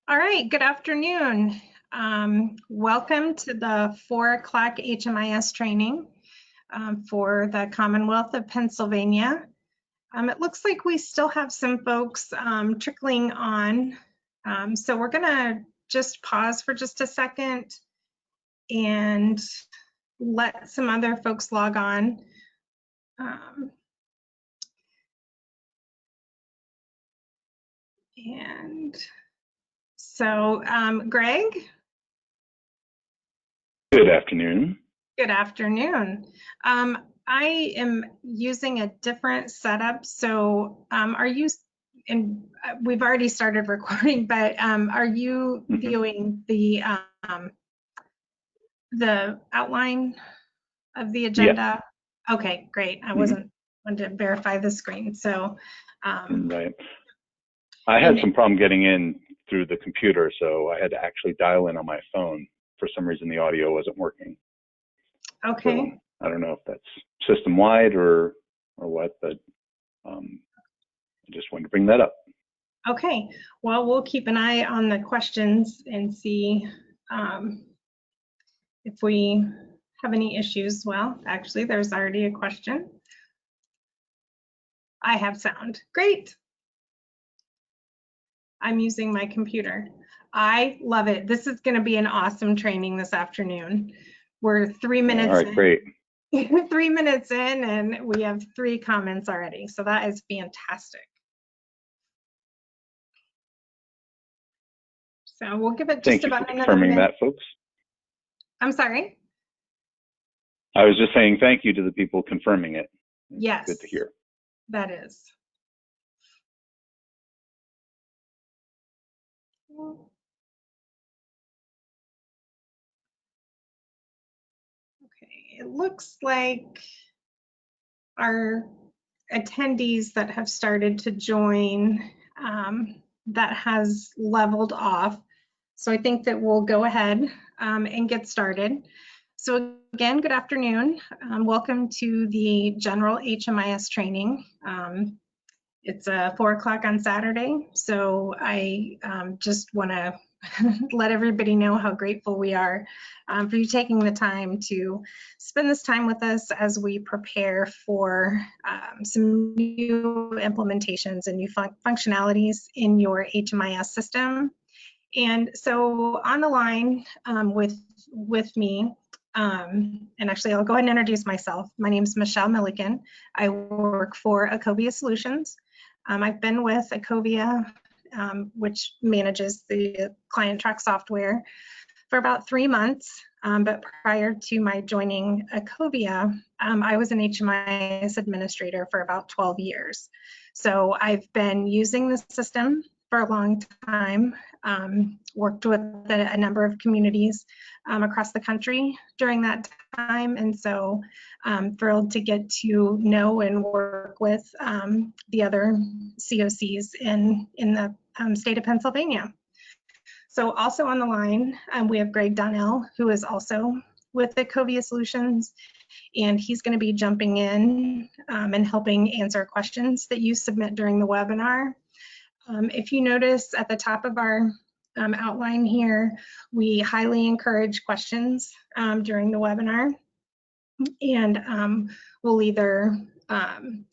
All right, good afternoon. Welcome to the 4 o'clock HMIS training for the Commonwealth of Pennsylvania. It looks like we still have some folks trickling on. So we're gonna just pause for just a second and let some other folks log on. So Greg? Good afternoon. Good afternoon. I am using a different setup. So are you, and we've already started recording, but are you viewing the outline of the agenda? Yeah. Okay, great. I wanted to verify the screen. So right. I had some problem getting in through the computer, so I had to actually dial in on my phone. For some reason, the audio wasn't working. Okay. So I don't know if that's system-wide or what, but I just wanted to bring that up. Okay. Well, we'll keep an eye on the questions and see if we have any issues. Well, actually, there's already a question. I have sound. Great. I'm using my computer. I love it. This is going to be an awesome training this afternoon. We're 3 minutes All right, in. great. 3 minutes in, and we have 3 comments already. So that is fantastic. So we'll give it just about another minute. Thank you for confirming that, folks. I'm sorry? I was just saying thank you to the people confirming it. Yes. Good to hear. That is. Okay, it looks like our attendees that have started to join, that has leveled off. So I think that we'll go ahead and get started. So again, good afternoon. Welcome to the general HMIS training. It's 4 o'clock on Saturday, so I just want to let everybody know how grateful we are for you taking the time to spend this time with us as we prepare for some new implementations and new functionalities in your HMIS system. And so on the line with me, and actually I'll go ahead and introduce myself. My name is Michelle Milligan. I work for Ecovia Solutions. I've been with Ecovia, which manages the client track software, for about 3 months. But prior to my joining Ecovia, I was an HMIS administrator for about 12 years. So I've been using the system for a long time, worked with a number of communities across the country during that time. And so I'm thrilled to get to know and work with the other COCs in the state of Pennsylvania. So also on the line, we have Greg Donnell, who is also with Ecovia Solutions, and he's going to be jumping in and helping answer questions that you submit during the webinar. If you notice at the top of our outline here, we highly encourage questions during the webinar, and we'll either kind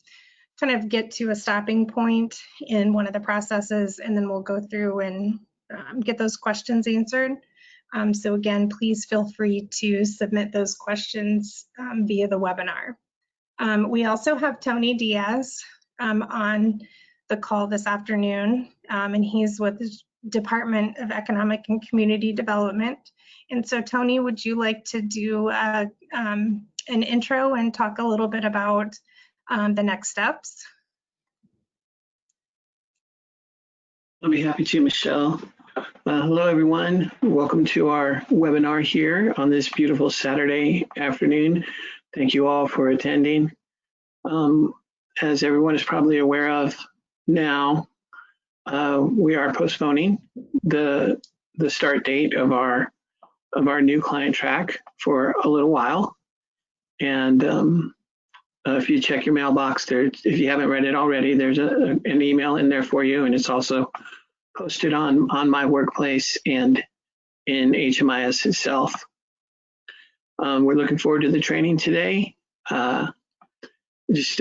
of get to a stopping point in one of the processes, and then we'll go through and get those questions answered. So again, please feel free to submit those questions via the webinar. We also have Tony Diaz on the call this afternoon, and he's with the Department of Economic and Community Development. And so Tony, would you like to do an intro and talk a little bit about the next steps? I'll be happy to, Michelle. Hello, everyone. Welcome to our webinar here on this beautiful Saturday afternoon. Thank you all for attending. As everyone is probably aware of now, we are postponing the start date of our new client track for a little while. And if you check your mailbox there, if you haven't read it already, there's an email in there for you, and it's also posted on my Workplace and in HMIS itself. We're looking forward to the training today. Just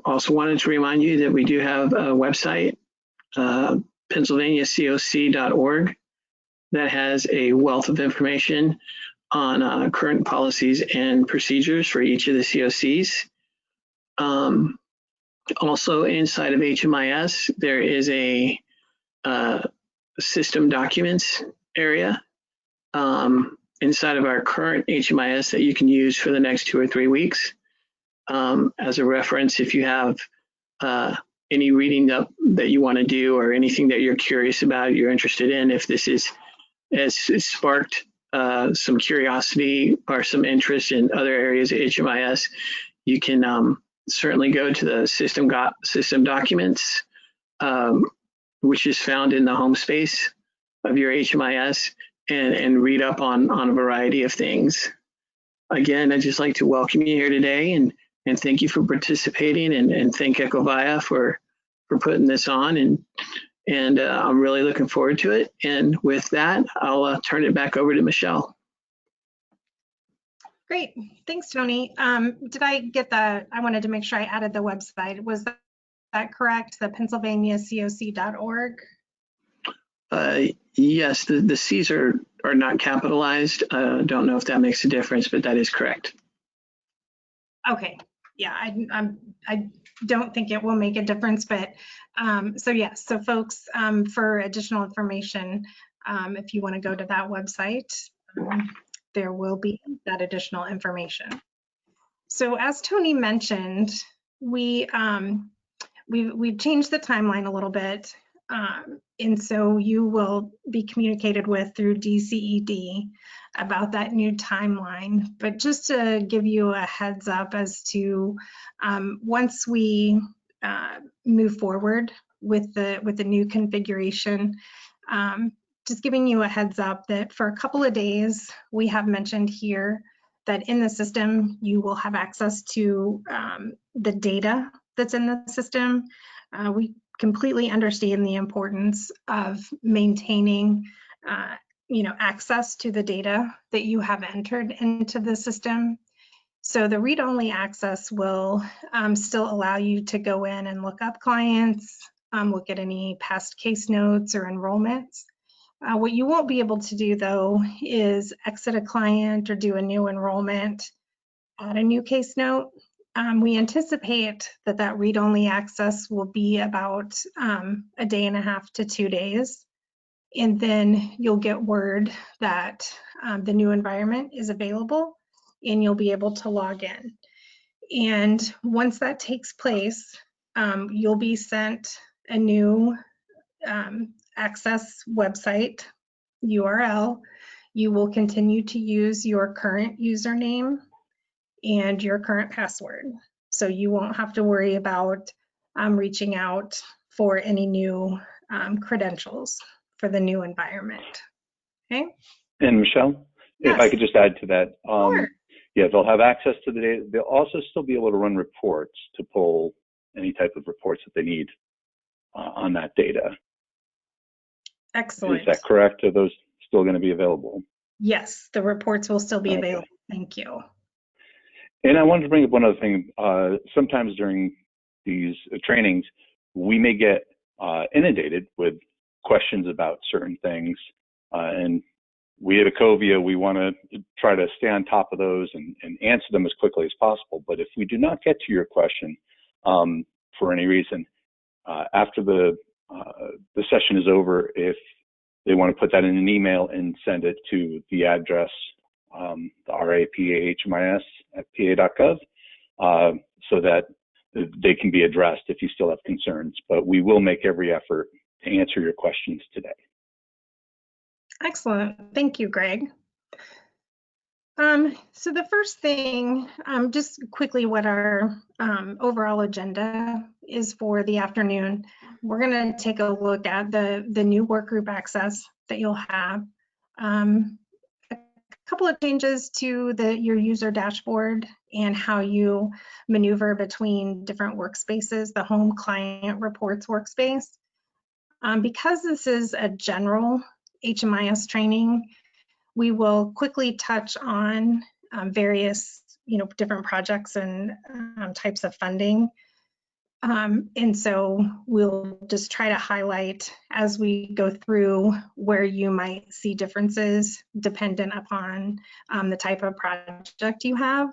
also wanted to remind you that we do have a website, PennsylvaniaCoc.org, that has a wealth of information on current policies and procedures for each of the COCs. Also inside of HMIS, there is a system documents area inside of our current HMIS that you can use for the next 2 or 3 weeks. As a reference, if you have any reading up that you want to do or anything that you're curious about, you're interested in, if this has sparked some curiosity or some interest in other areas of HMIS, you can certainly go to the system documents, which is found in the home space of your HMIS, and read up on a variety of things. Again, I'd just like to welcome you here today and thank you for participating, and thank Ecovia for putting this on, and I'm really looking forward to it. And with that, I'll turn it back over to Michelle. Great, thanks, Tony. Did I get that? I wanted to make sure I added the website. Was that correct? The PennsylvaniaCoc.org? Yes, the C's are not capitalized. Don't know if that makes a difference, but that is correct. Okay, yeah, I don't think it will make a difference, but so yes, so folks, for additional information, if you want to go to that website, there will be that additional information. So as Tony mentioned, we've changed the timeline a little bit, and so you will be communicated with through DCED about that new timeline. But just to give you a heads up as to once we move forward with the new configuration, just giving you a heads up that for a couple of days, we have mentioned here that in the system, you will have access to the data that's in the system. We completely understand the importance of maintaining access to the data that you have entered into the system. So the read-only access will still allow you to go in and look up clients, look at any past case notes or enrollments. What you won't be able to do, though, is exit a client or do a new enrollment, add a new case note. We anticipate that read-only access will be about a day and a half to 2 days. And then you'll get word that the new environment is available and you'll be able to log in. And once that takes place, you'll be sent a new access website URL. You will continue to use your current username and your current password. So you won't have to worry about reaching out for any new credentials for the new environment. Okay. And Michelle, Yes. if I could just add to that, Sure. yeah, they'll have access to the data. They'll also still be able to run reports to pull any type of reports that they need on that data. Excellent. Is that correct? Are those still going to be available? Yes, the reports will still be Okay. available. Thank you. And I wanted to bring up one other thing. Sometimes during these trainings, we may get inundated with questions about certain things. And we at Ecovia, we want to try to stay on top of those and answer them as quickly as possible. But if we do not get to your question for any reason, after the session is over, if they want to put that in an email and send it to the address, the RAPAHMIS at pa.gov, so that they can be addressed if you still have concerns. But we will make every effort to answer your questions today. Excellent. Thank you, Greg. So the first thing, just quickly what our overall agenda is for the afternoon. We're going to take a look at the new workgroup access that you'll have. A couple of changes to your user dashboard and how you maneuver between different workspaces, the home client reports workspace. Because this is a general HMIS training, we will quickly touch on various, different projects and types of funding. And so we'll just try to highlight as we go through where you might see differences dependent upon the type of project you have.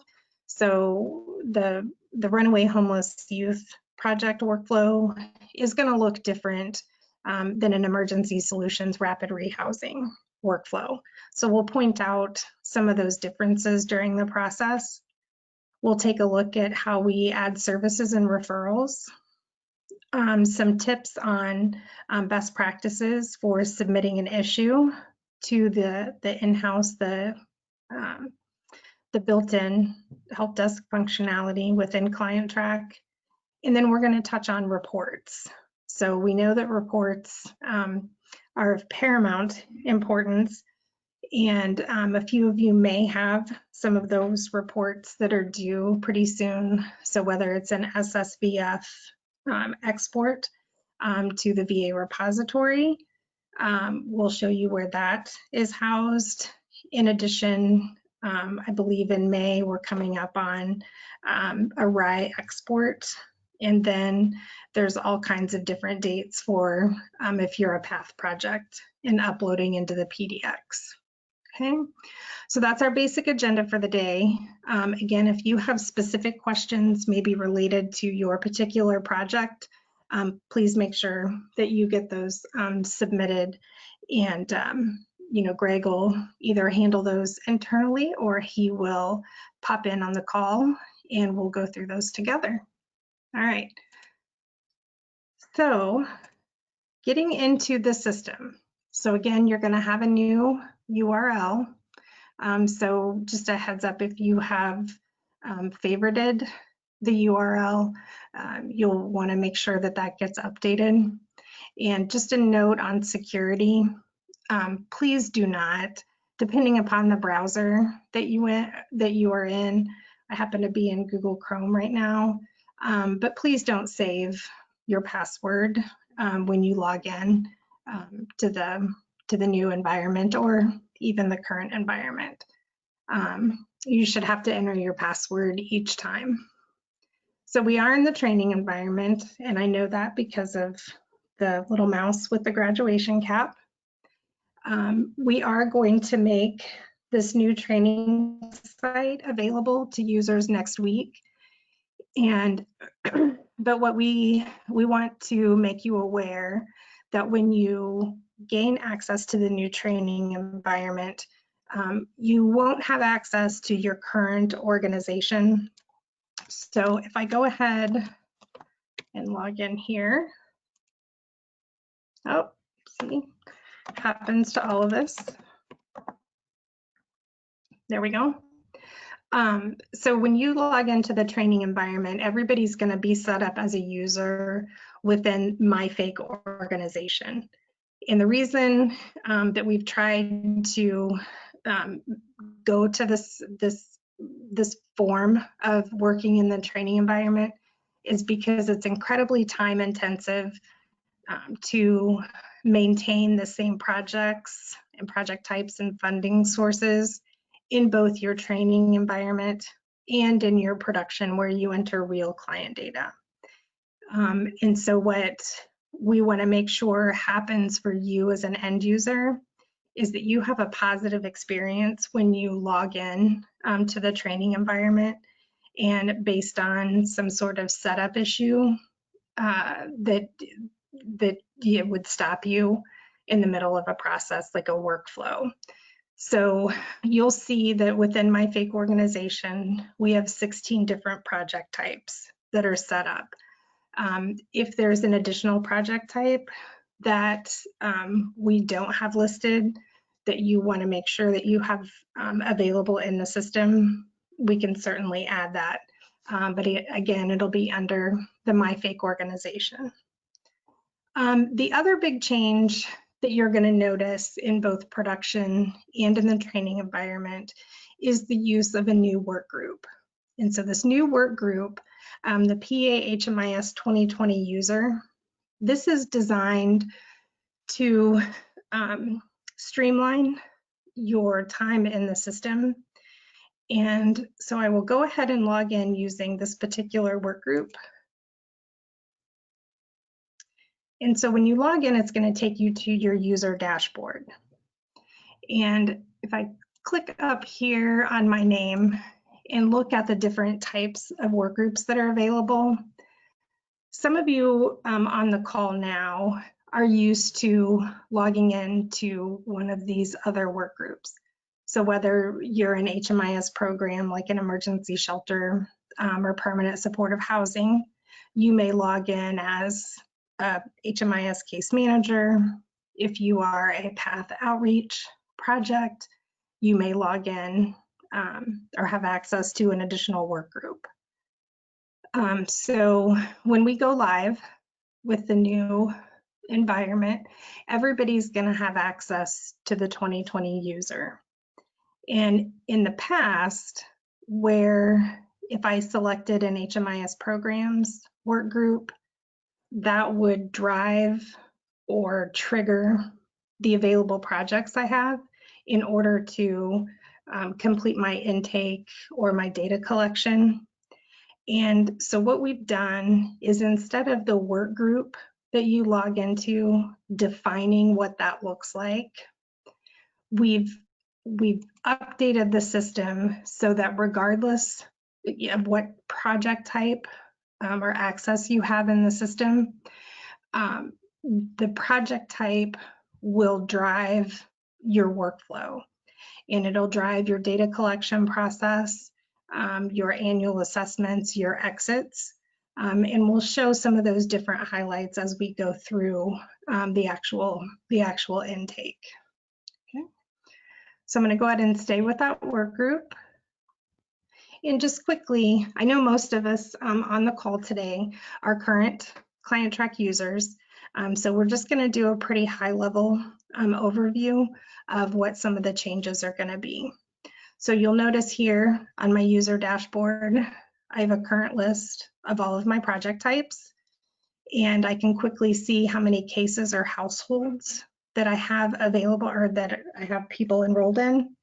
So the runaway homeless youth project workflow is going to look different than an emergency solutions rapid rehousing workflow. So we'll point out some of those differences during the process. We'll take a look at how we add services and referrals, some tips on best practices for submitting an issue to the in-house, the built-in help desk functionality within Client Track. And then we're going to touch on reports. So we know that reports are of paramount importance. And a few of you may have some of those reports that are due pretty soon. So whether it's an SSVF export to the VA repository, we'll show you where that is housed. In addition, I believe in May, we're coming up on a RAI export. And then there's all kinds of different dates for if you're a PATH project and uploading into the PDX. Okay, so that's our basic agenda for the day. Again, if you have specific questions, maybe related to your particular project, please make sure that you get those submitted. And, Greg will either handle those internally or he will pop in on the call and we'll go through those together. All right. So getting into the system. So again, you're going to have a new URL. So just a heads up, if you have favorited the URL, you'll want to make sure that that gets updated. And just a note on security, please do not, depending upon the browser that you are in, I happen to be in Google Chrome right now, but please don't save your password when you log in to the new environment or even the current environment. You should have to enter your password each time. So we are in the training environment, and I know that because of the little mouse with the graduation cap. We are going to make this new training site available to users next week. But what we want to make you aware that when you gain access to the new training environment, you won't have access to your current organization. So if I go ahead and log in here, oh, see, happens to all of us. There we go. So when you log into the training environment, everybody's going to be set up as a user within my fake organization. And the reason that we've tried to go to this form of working in the training environment is because it's incredibly time intensive to maintain the same projects and project types and funding sources in both your training environment and in your production where you enter real client data. And so what we want to make sure happens for you as an end user is that you have a positive experience when you log in to the training environment, and based on some sort of setup issue that it would stop you in the middle of a process like a workflow. So you'll see that within my fake organization, we have 16 different project types that are set up. If there's an additional project type that we don't have listed that you want to make sure that you have available in the system, we can certainly add that. But again, it'll be under the My Fake organization. The other big change that you're going to notice in both production and in the training environment is the use of a new work group. And so this new work group, the PA HMIS 2020 user, this is designed to streamline your time in the system. And so I will go ahead and log in using this particular work group. And so when you log in, it's going to take you to your user dashboard. And if I click up here on my name and look at the different types of work groups that are available, some of you on the call now are used to logging into one of these other work groups. So whether you're an HMIS program like an emergency shelter or permanent supportive housing, you may log in as a HMIS case manager. If you are a path outreach project, you may log in or have access to an additional work group. So when we go live with the new environment, everybody's going to have access to the 2020 user. And in the past, where if I selected an HMIS programs work group, that would drive or trigger the available projects I have in order to complete my intake or my data collection. And so what we've done is, instead of the work group that you log into defining what that looks like, we've updated the system so that regardless of what project type or access you have in the system, the project type will drive your workflow, and it'll drive your data collection process, your annual assessments, your exits, and we'll show some of those different highlights as we go through the actual intake. Okay. So I'm going to go ahead and stay with that work group. And just quickly, I know most of us on the call today are current client track users. So we're just going to do a pretty high level overview of what some of the changes are going to be. So you'll notice here on my user dashboard, I have a current list of all of my project types, and I can quickly see how many cases or households that I have available or that I have people enrolled in,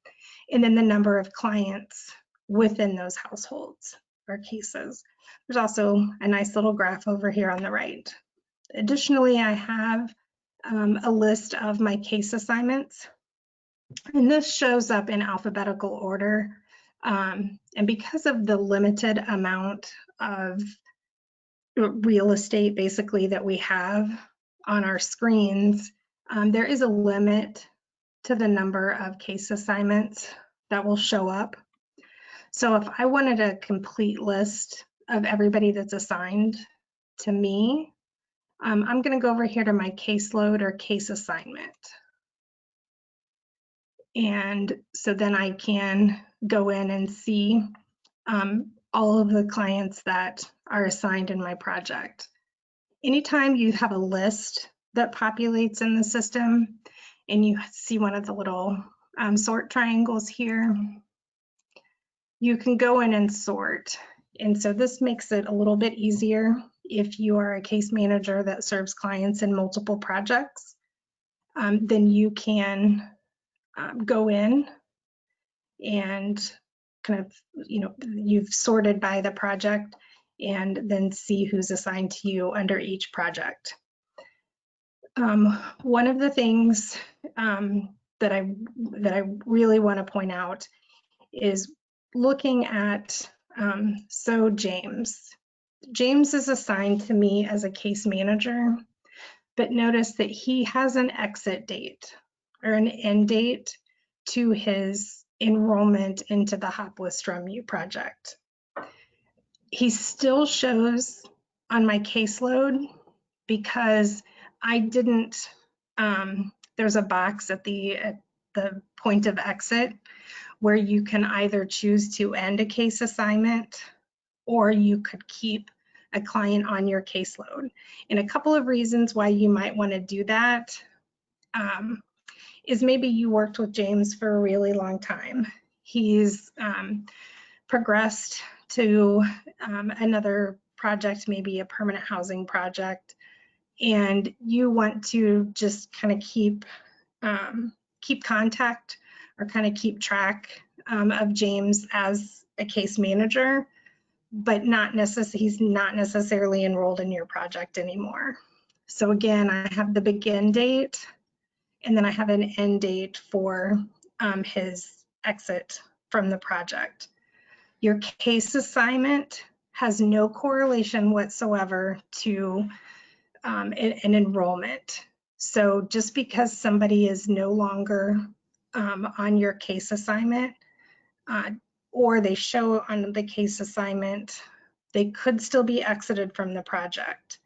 and then the number of clients within those households or cases. There's also a nice little graph over here on the right. Additionally, I have a list of my case assignments, and this shows up in alphabetical order. And because of the limited amount of real estate basically that we have on our screens, there is a limit to the number of case assignments that will show up. So if I wanted a complete list of everybody that's assigned to me, I'm going to go over here to my caseload or case assignment. And so then I can go in and see all of the clients that are assigned in my project. Anytime you have a list that populates in the system and you see one of the little sort triangles here, you can go in and sort. And so this makes it a little bit easier if you are a case manager that serves clients in multiple projects. Then you can go in and kind of, you've sorted by the project and then see who's assigned to you under each project. One of the things that I really want to point out is looking at, so James is assigned to me as a case manager, but notice that he has an exit date or an end date to his enrollment into the Hop with StrumU project. He still shows on my caseload because I didn't, there's a box at the point of exit where you can either choose to end a case assignment or you could keep a client on your caseload. And a couple of reasons why you might want to do that is maybe you worked with James for a really long time. He's progressed to another project, maybe a permanent housing project, and you want to just kind of keep contact or kind of keep track of James as a case manager, but he's not necessarily enrolled in your project anymore. So again, I have the begin date, and then I have an end date for his exit from the project. Your case assignment has no correlation whatsoever to an enrollment. So just because somebody is no longer on your case assignment, or they show on the case assignment, they could still be exited from the project.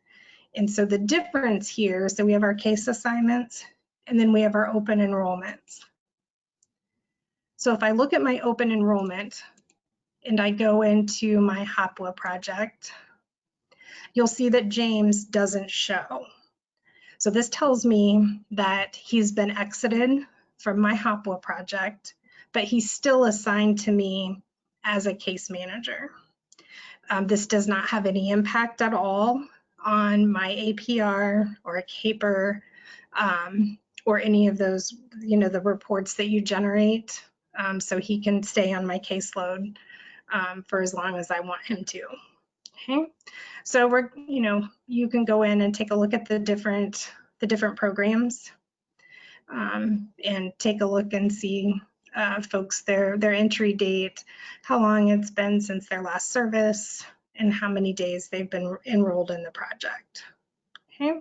And so the difference here, so we have our case assignments, and then we have our open enrollments. So if I look at my open enrollment and I go into my HOPWA project, you'll see that James doesn't show. So this tells me that he's been exited from my HOPWA project, but he's still assigned to me as a case manager. This does not have any impact at all on my APR or a CAPR or any of those, the reports that you generate. So he can stay on my caseload for as long as I want him to. Okay, so you can go in and take a look at the different programs and take a look and see folks their entry date, how long it's been since their last service, and how many days they've been enrolled in the project. Okay.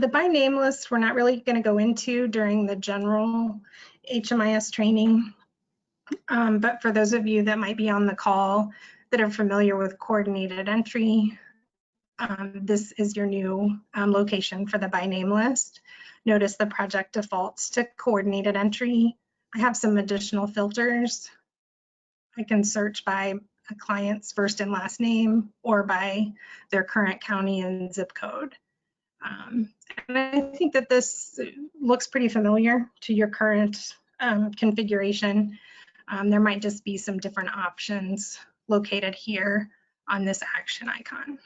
The by name list we're not really going to go into during the general HMIS training, but for those of you that might be on the call that are familiar with coordinated entry, this is your new location for the by name list. Notice the project defaults to coordinated entry. I have some additional filters. I can search by a client's first and last name or by their current county and zip code. And I think that this looks pretty familiar to your current configuration. There might just be some different options located here on this action icon.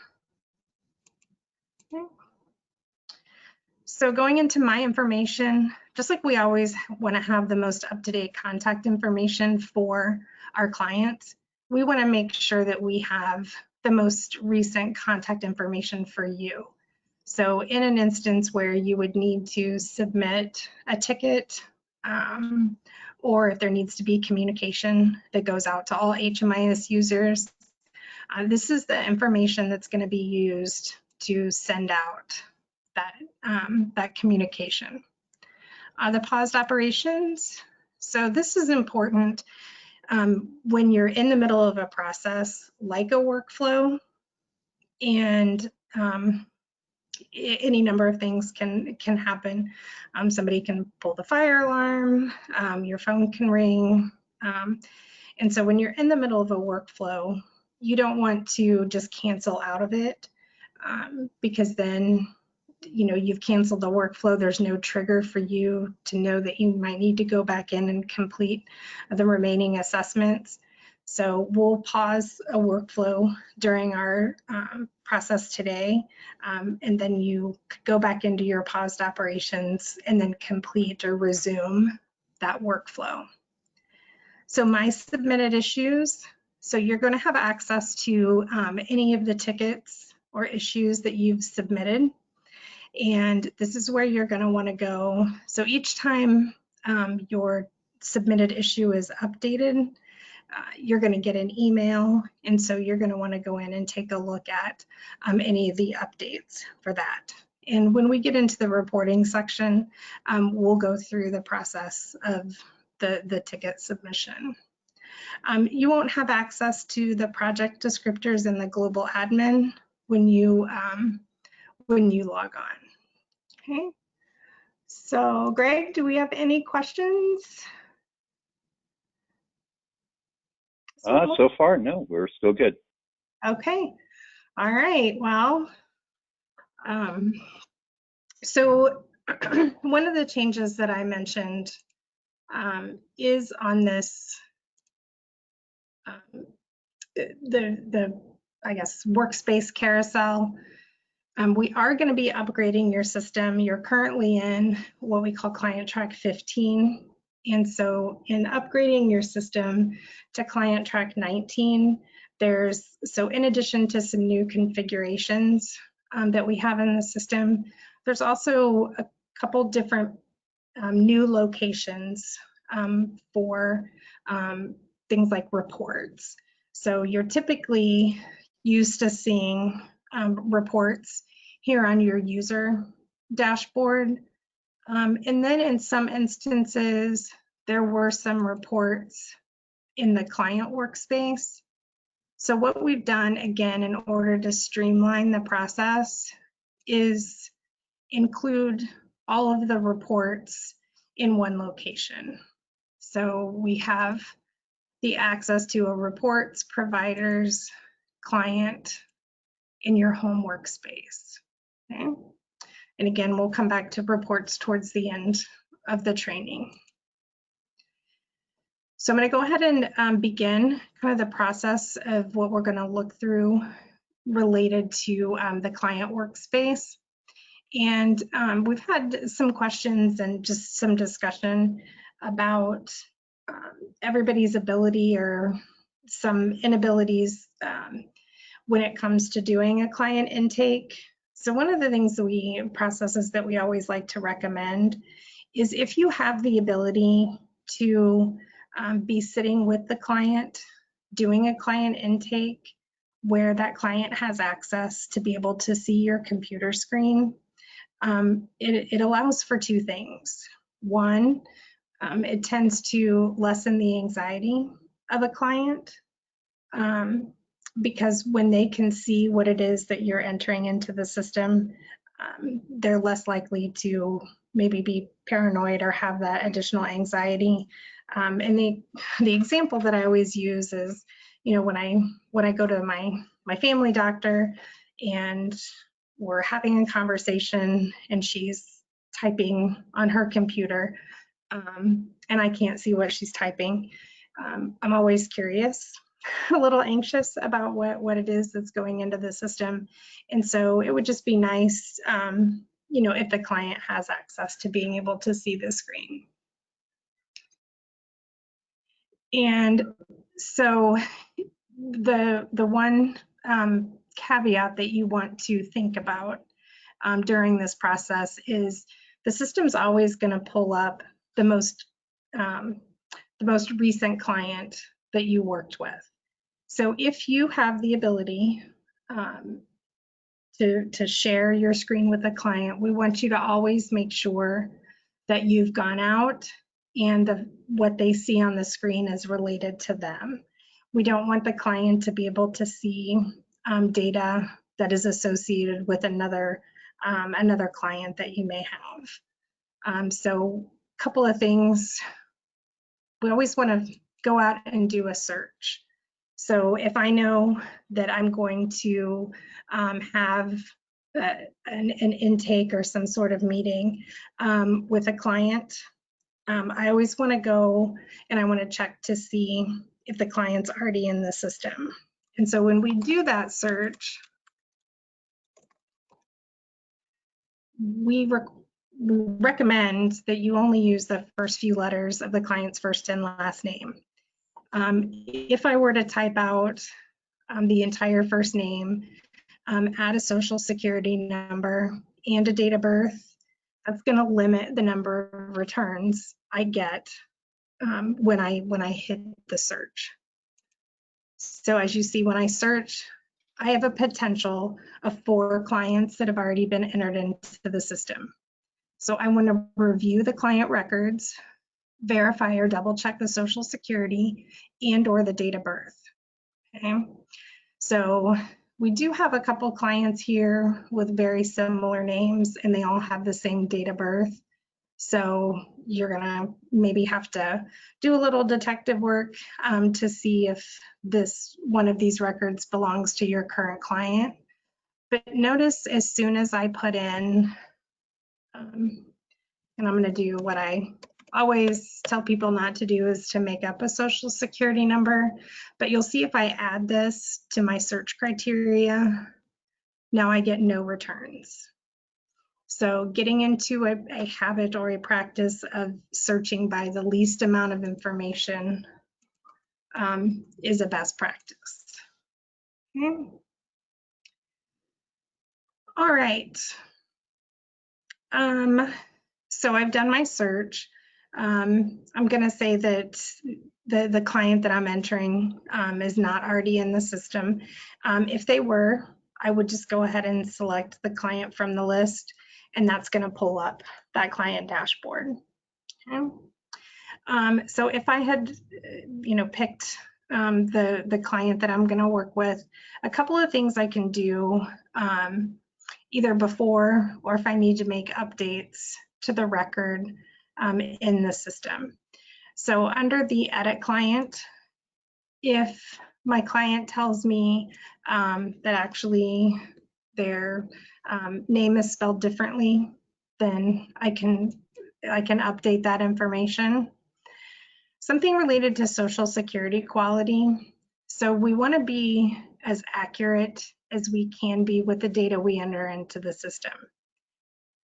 Okay. So going into my information, just like we always want to have the most up-to-date contact information for our clients, we want to make sure that we have the most recent contact information for you. So in an instance where you would need to submit a ticket, or if there needs to be communication that goes out to all HMIS users, this is the information that's going to be used to send out that communication. The paused operations. So this is important when you're in the middle of a process like a workflow, and any number of things can happen. Somebody can pull the fire alarm, your phone can ring. And so when you're in the middle of a workflow, you don't want to just cancel out of it because then you've canceled the workflow. There's no trigger for you to know that you might need to go back in and complete the remaining assessments. So we'll pause a workflow during our process today, and then you could go back into your paused operations and then complete or resume that workflow. So my submitted issues, so you're going to have access to any of the tickets or issues that you've submitted. And this is where you're going to want to go. So each time your submitted issue is updated, you're going to get an email. And so you're going to want to go in and take a look at any of the updates for that. And when we get into the reporting section, we'll go through the process of the ticket submission. You won't have access to the project descriptors in the global admin when you log on. Okay, so Greg, do we have any questions? So far, no, we're still good. Okay, all right, well, so one of the changes that I mentioned is on this, I guess, Workspace carousel. We are going to be upgrading your system. You're currently in what we call Client Track 15. And so in upgrading your system to Client Track 19, so in addition to some new configurations that we have in the system, there's also a couple different new locations for things like reports. So you're typically used to seeing reports here on your user dashboard. And then in some instances, there were some reports in the client workspace. So what we've done, again, in order to streamline the process, is include all of the reports in one location. So we have the access to a reports, providers, client in your home workspace. Okay? And again, we'll come back to reports towards the end of the training. So I'm going to go ahead and begin kind of the process of what we're going to look through related to the client workspace. And we've had some questions and just some discussion about everybody's ability or some inabilities when it comes to doing a client intake. So one of the processes that we always like to recommend is if you have the ability to be sitting with the client, doing a client intake where that client has access to be able to see your computer screen, it allows for two things. One, it tends to lessen the anxiety of a client because when they can see what it is that you're entering into the system, they're less likely to maybe be paranoid or have that additional anxiety. And the example that I always use is, when I go to my family doctor and we're having a conversation and she's typing on her computer and I can't see what she's typing, I'm always curious, a little anxious about what it is that's going into the system. And so it would just be nice, if the client has access to being able to see the screen. And so the one caveat that you want to think about during this process is the system's always going to pull up the most recent client that you worked with. So if you have the ability to share your screen with a client, we want you to always make sure that you've gone out and what they see on the screen is related to them. We don't want the client to be able to see data that is associated with another client that you may have. So a couple of things, we always want to go out and do a search. So if I know that I'm going to have an intake or some sort of meeting with a client, I always want to go and I want to check to see if the client's already in the system. And so when we do that search, we recommend that you only use the first few letters of the client's first and last name. If I were to type out the entire first name, add a social security number and a date of birth, that's going to limit the number of returns I get when I hit the search. So as you see, when I search, I have a potential of 4 clients that have already been entered into the system. So I want to review the client records, verify or double check the social security and or the date of birth. Okay, so we do have a couple clients here with very similar names and they all have the same date of birth. So you're gonna maybe have to do a little detective work to see if one of these records belongs to your current client. But notice as soon as I put in, and I'm gonna do what I always tell people not to do, is to make up a social security number. But you'll see if I add this to my search criteria, now I get no returns. So getting into a habit or a practice of searching by the least amount of information is a best practice. Okay. All right. So I've done my search. I'm going to say that the client that I'm entering is not already in the system. If they were, I would just go ahead and select the client from the list, and that's going to pull up that client dashboard. Okay. So if I had, picked the client that I'm going to work with, a couple of things I can do either before or if I need to make updates to the record in the system. So under the edit client, if my client tells me that actually their name is spelled differently, then I can update that information. Something related to Social Security quality. So we want to be as accurate as we can be with the data we enter into the system.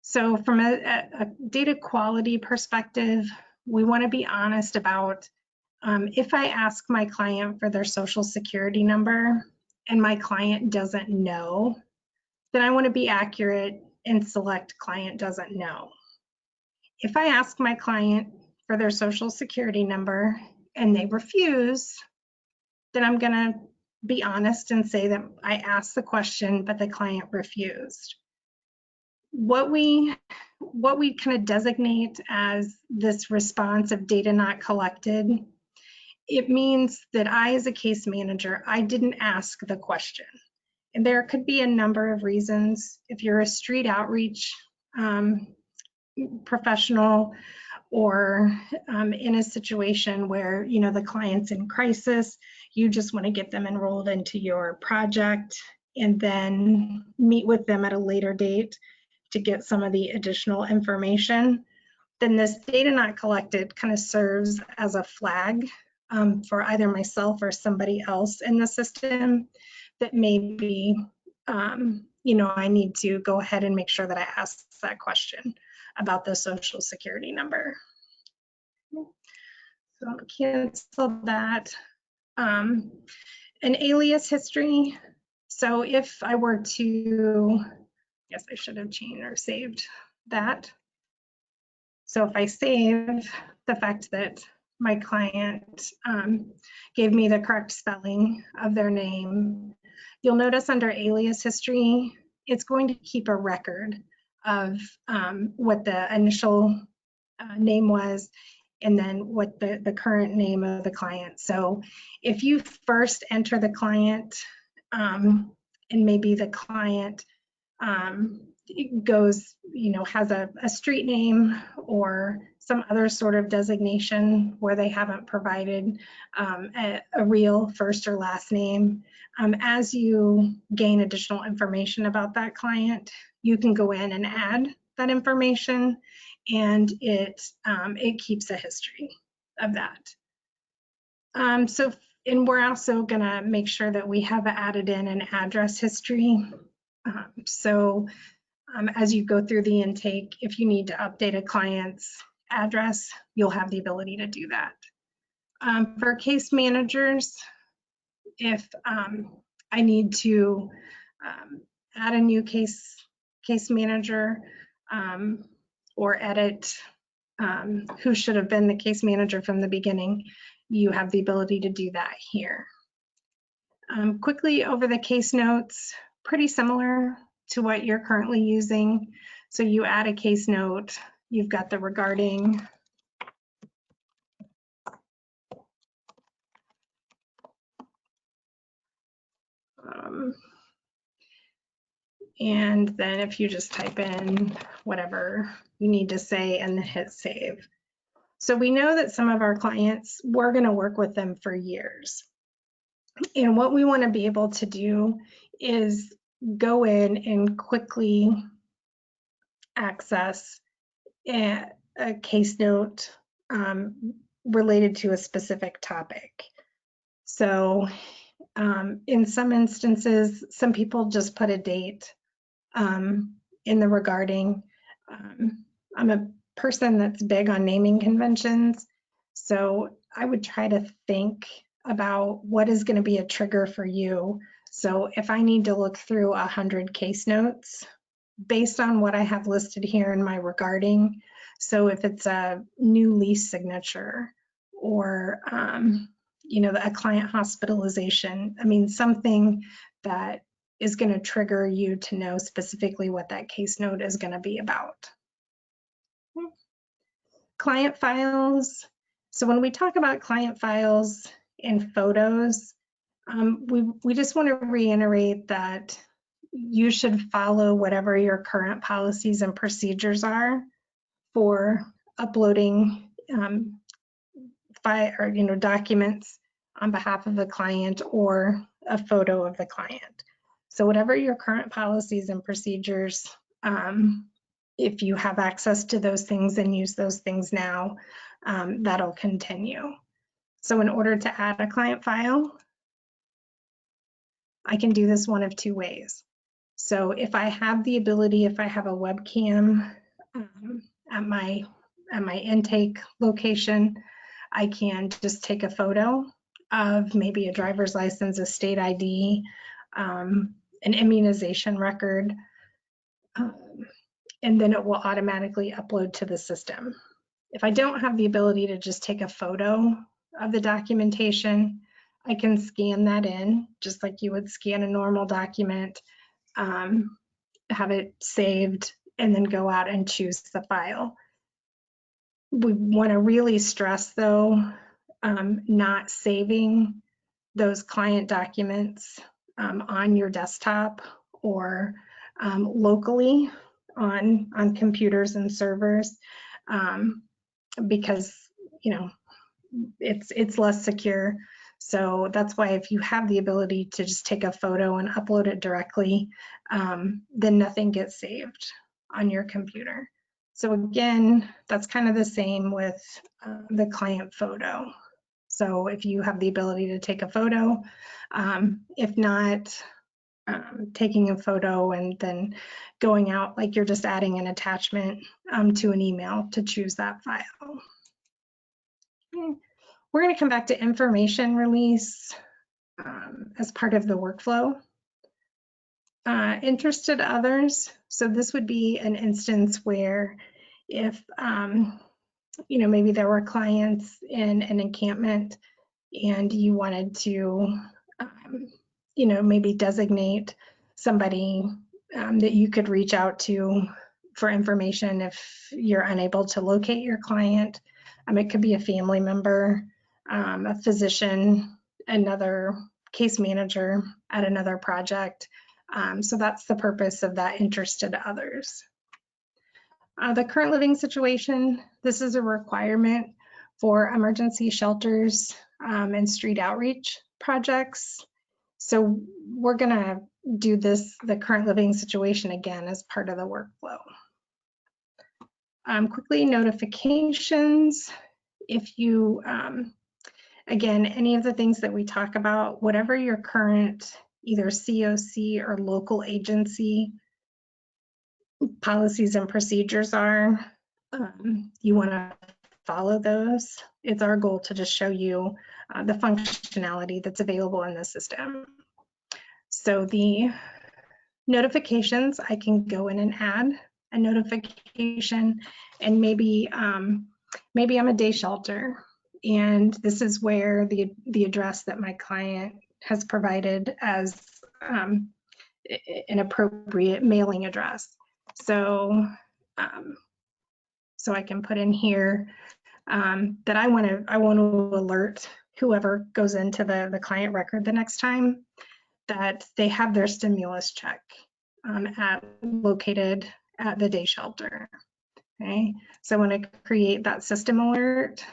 So from a data quality perspective, we want to be honest about if I ask my client for their Social Security number and my client doesn't know, then I want to be accurate and select client doesn't know. If I ask my client for their Social Security number and they refuse, then I'm going to be honest and say that I asked the question, but the client refused. What we kind of designate as this response of data not collected, it means that I, as a case manager, I didn't ask the question. And there could be a number of reasons. If you're a street outreach professional, or in a situation where the client's in crisis, you just want to get them enrolled into your project and then meet with them at a later date to get some of the additional information, then this data not collected kind of serves as a flag for either myself or somebody else in the system that maybe I need to go ahead and make sure that I ask that question about the Social Security number. So I'll cancel that. An alias history. So if I were to, yes, I should have changed or saved that. So if I save the fact that my client gave me the correct spelling of their name, you'll notice under alias history, it's going to keep a record of what the initial name was and then what the current name of the client. So if you first enter the client and maybe the client goes, has a street name or some other sort of designation where they haven't provided a real first or last name, as you gain additional information about that client, you can go in and add that information, and it keeps a history of that. And we're also going to make sure that we have added in an address history. As you go through the intake, if you need to update a client's address, you'll have the ability to do that. For case managers, if I need to add a new case manager or edit who should have been the case manager from the beginning, you have the ability to do that here. Quickly over the case notes, pretty similar to what you're currently using. So you add a case note, you've got the regarding, and then if you just type in whatever you need to say and then hit save. So we know that some of our clients, we're going to work with them for years. And what we want to be able to do is go in and quickly access a case note related to a specific topic. So in some instances, some people just put a date in the regarding. I'm a person that's big on naming conventions, so I would try to think about what is going to be a trigger for you. So if I need to look through 100 case notes based on what I have listed here in my regarding, so if it's a new lease signature or a client hospitalization, I mean, something that is going to trigger you to know specifically what that case note is going to be about. Client files. So when we talk about client files and photos, we just want to reiterate that you should follow whatever your current policies and procedures are for uploading documents on behalf of the client or a photo of the client. So whatever your current policies and procedures, if you have access to those things and use those things now, that'll continue. So in order to add a client file, I can do this one of two ways. So if I have the ability, if I have a webcam at my intake location, I can just take a photo of maybe a driver's license, a state ID, an immunization record, and then it will automatically upload to the system. If I don't have the ability to just take a photo of the documentation, I can scan that in just like you would scan a normal document, have it saved, and then go out and choose the file. We want to really stress, though, not saving those client documents on your desktop or locally on computers and servers, because it's less secure. So that's why if you have the ability to just take a photo and upload it directly, then nothing gets saved on your computer. So again, that's kind of the same with the client photo. So if you have the ability to take a photo, if not, taking a photo and then going out like you're just adding an attachment to an email to choose that file. Okay. We're going to come back to information release as part of the workflow. Interested others. So this would be an instance where if, maybe there were clients in an encampment and you wanted to, maybe designate somebody that you could reach out to for information if you're unable to locate your client. It could be a family member, a physician, another case manager at another project. So that's the purpose of that interested others. The current living situation, this is a requirement for emergency shelters and street outreach projects. So we're gonna do the current living situation again as part of the workflow. Quickly, notifications. If you, again, any of the things that we talk about, whatever your current either COC or local agency policies and procedures are, you want to follow those. It's our goal to just show you the functionality that's available in the system. So the notifications, I can go in and add a notification, and maybe I'm a day shelter, and this is where the address that my client has provided as an appropriate mailing address. So I can put in here that I want to alert whoever goes into the client record the next time that they have their stimulus check located at the day shelter. Okay, so I want to create that system alert.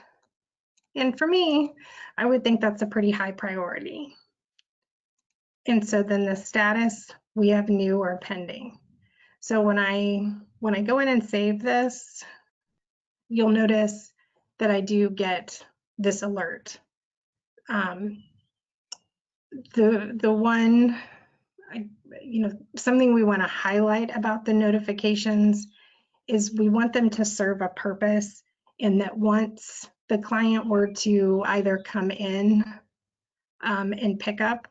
And for me, I would think that's a pretty high priority. And so then the status, we have new or pending. So when I go in and save this, you'll notice that I do get this alert. The one something we want to highlight about the notifications is we want them to serve a purpose, in that once the client were to either come in and pick up,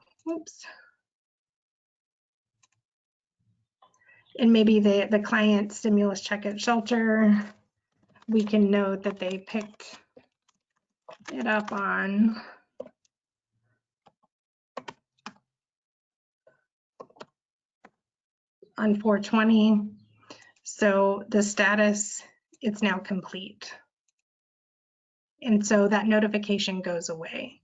and maybe the client stimulus check at shelter, we can note that they picked it up on on 4/20. So the status, it's now complete. And so that notification goes away.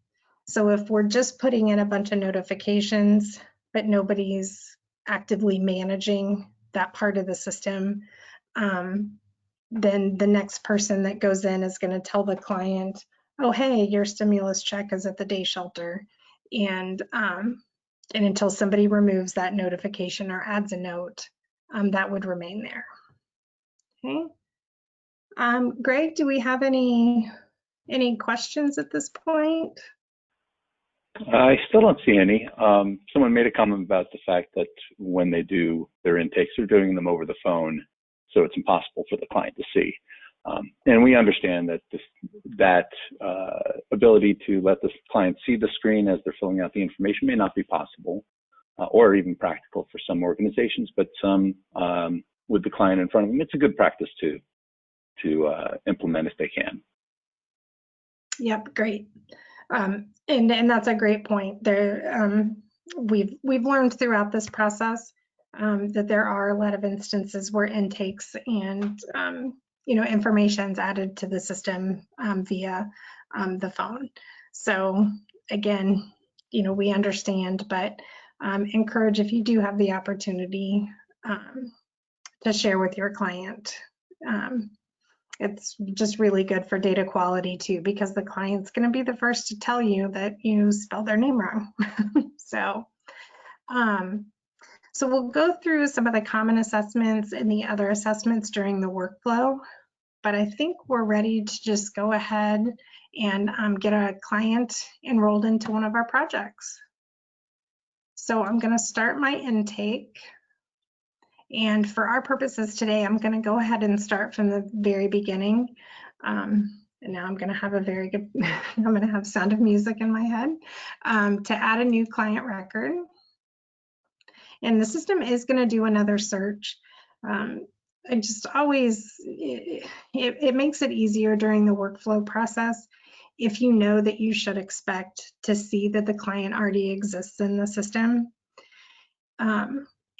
So if we're just putting in a bunch of notifications, but nobody's actively managing that part of the system, then the next person that goes in is going to tell the client, oh, hey, your stimulus check is at the day shelter. And until somebody removes that notification or adds a note, that would remain there. Okay. Greg, do we have any questions at this point? I still don't see any. Someone made a comment about the fact that when they do their intakes, they're doing them over the phone, so it's impossible for the client to see. And we understand that that ability to let the client see the screen as they're filling out the information may not be possible or even practical for some organizations, but some with the client in front of them, it's a good practice to implement if they can. Yep, great. And that's a great point. There, we've learned throughout this process that there are a lot of instances where intakes and information's added to the system via the phone. So again, we understand, but encourage, if you do have the opportunity, to share with your client. It's just really good for data quality too, because the client's going to be the first to tell you that you spelled their name wrong. So we'll go through some of the common assessments and the other assessments during the workflow, but I think we're ready to just go ahead and get a client enrolled into one of our projects. So I'm going to start my intake. And for our purposes today, I'm going to go ahead and start from the very beginning. And now I'm going to have a very good, I'm going to have Sound of Music in my head to add a new client record. And the system is going to do another search. I just always, it makes it easier during the workflow process if you know that you should expect to see that the client already exists in the system.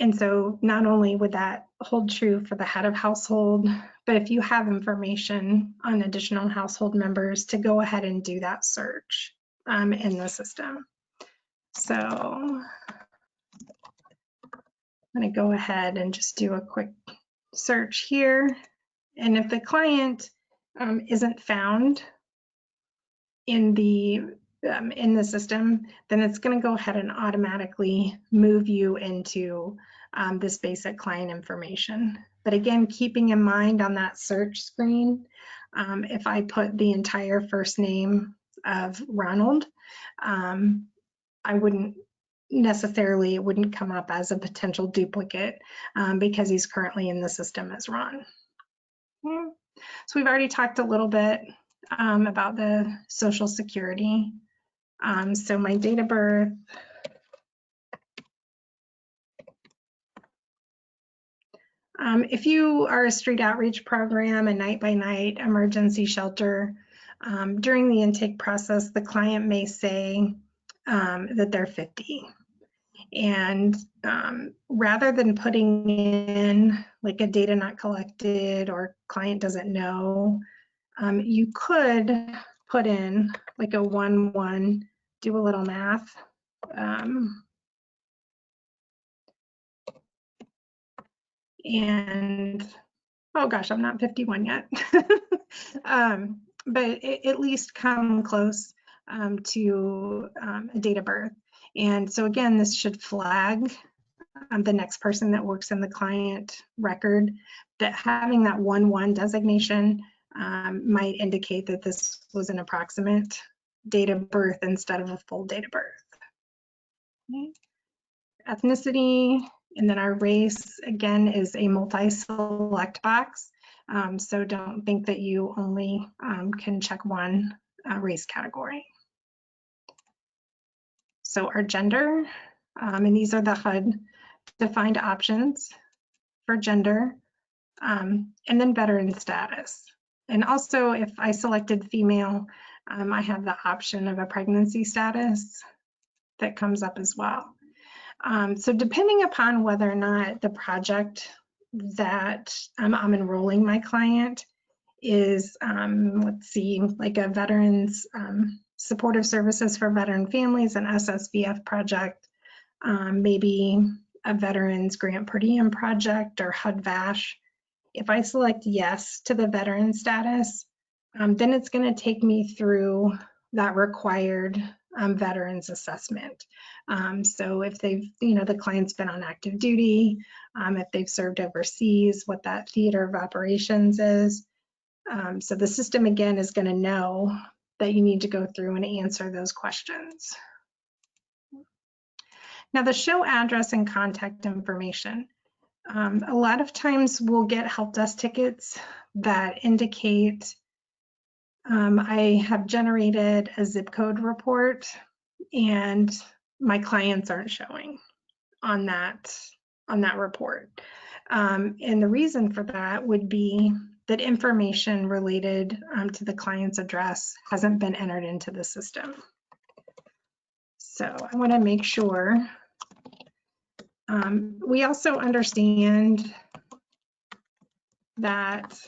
And so not only would that hold true for the head of household, but if you have information on additional household members, to go ahead and do that search in the system. So I'm going to go ahead and just do a quick search here. And if the client isn't found in the system, then it's going to go ahead and automatically move you into this basic client information. But again, keeping in mind on that search screen, if I put the entire first name of Ronald, I wouldn't necessarily, it wouldn't come up as a potential duplicate because he's currently in the system as Ron. Yeah. So we've already talked a little bit about the Social Security. So my date of birth, if you are a street outreach program, a night-by-night emergency shelter, during the intake process, the client may say that they're 50. And rather than putting in like a data not collected or client doesn't know, you could put in like a 1-1, do a little math. And oh gosh, I'm not 51 yet, but at least come close to a date of birth. And so again, this should flag the next person that works in the client record that having that 1-1 designation might indicate that this was an approximate date of birth instead of a full date of birth. Okay. ethnicity, and then our race, again, is a multi-select box. So don't think that you only can check one race category. So our gender, and these are the HUD defined options for gender, and then veteran status. And also, if I selected female, I have the option of a pregnancy status that comes up as well. So depending upon whether or not the project that I'm enrolling my client is, let's see, like a veterans supportive services for veteran families, an SSVF project, maybe a veterans grant per diem project or HUD-VASH. If I select yes to the veteran status, then it's going to take me through that required veterans assessment. So if they've, the client's been on active duty, if they've served overseas, what that theater of operations is. So the system, again, is going to know that you need to go through and answer those questions. Now, the show address and contact information. A lot of times we'll get help desk tickets that indicate I have generated a zip code report and my clients aren't showing on that report. And the reason for that would be that information related to the client's address hasn't been entered into the system. So I want to make sure. We also understand that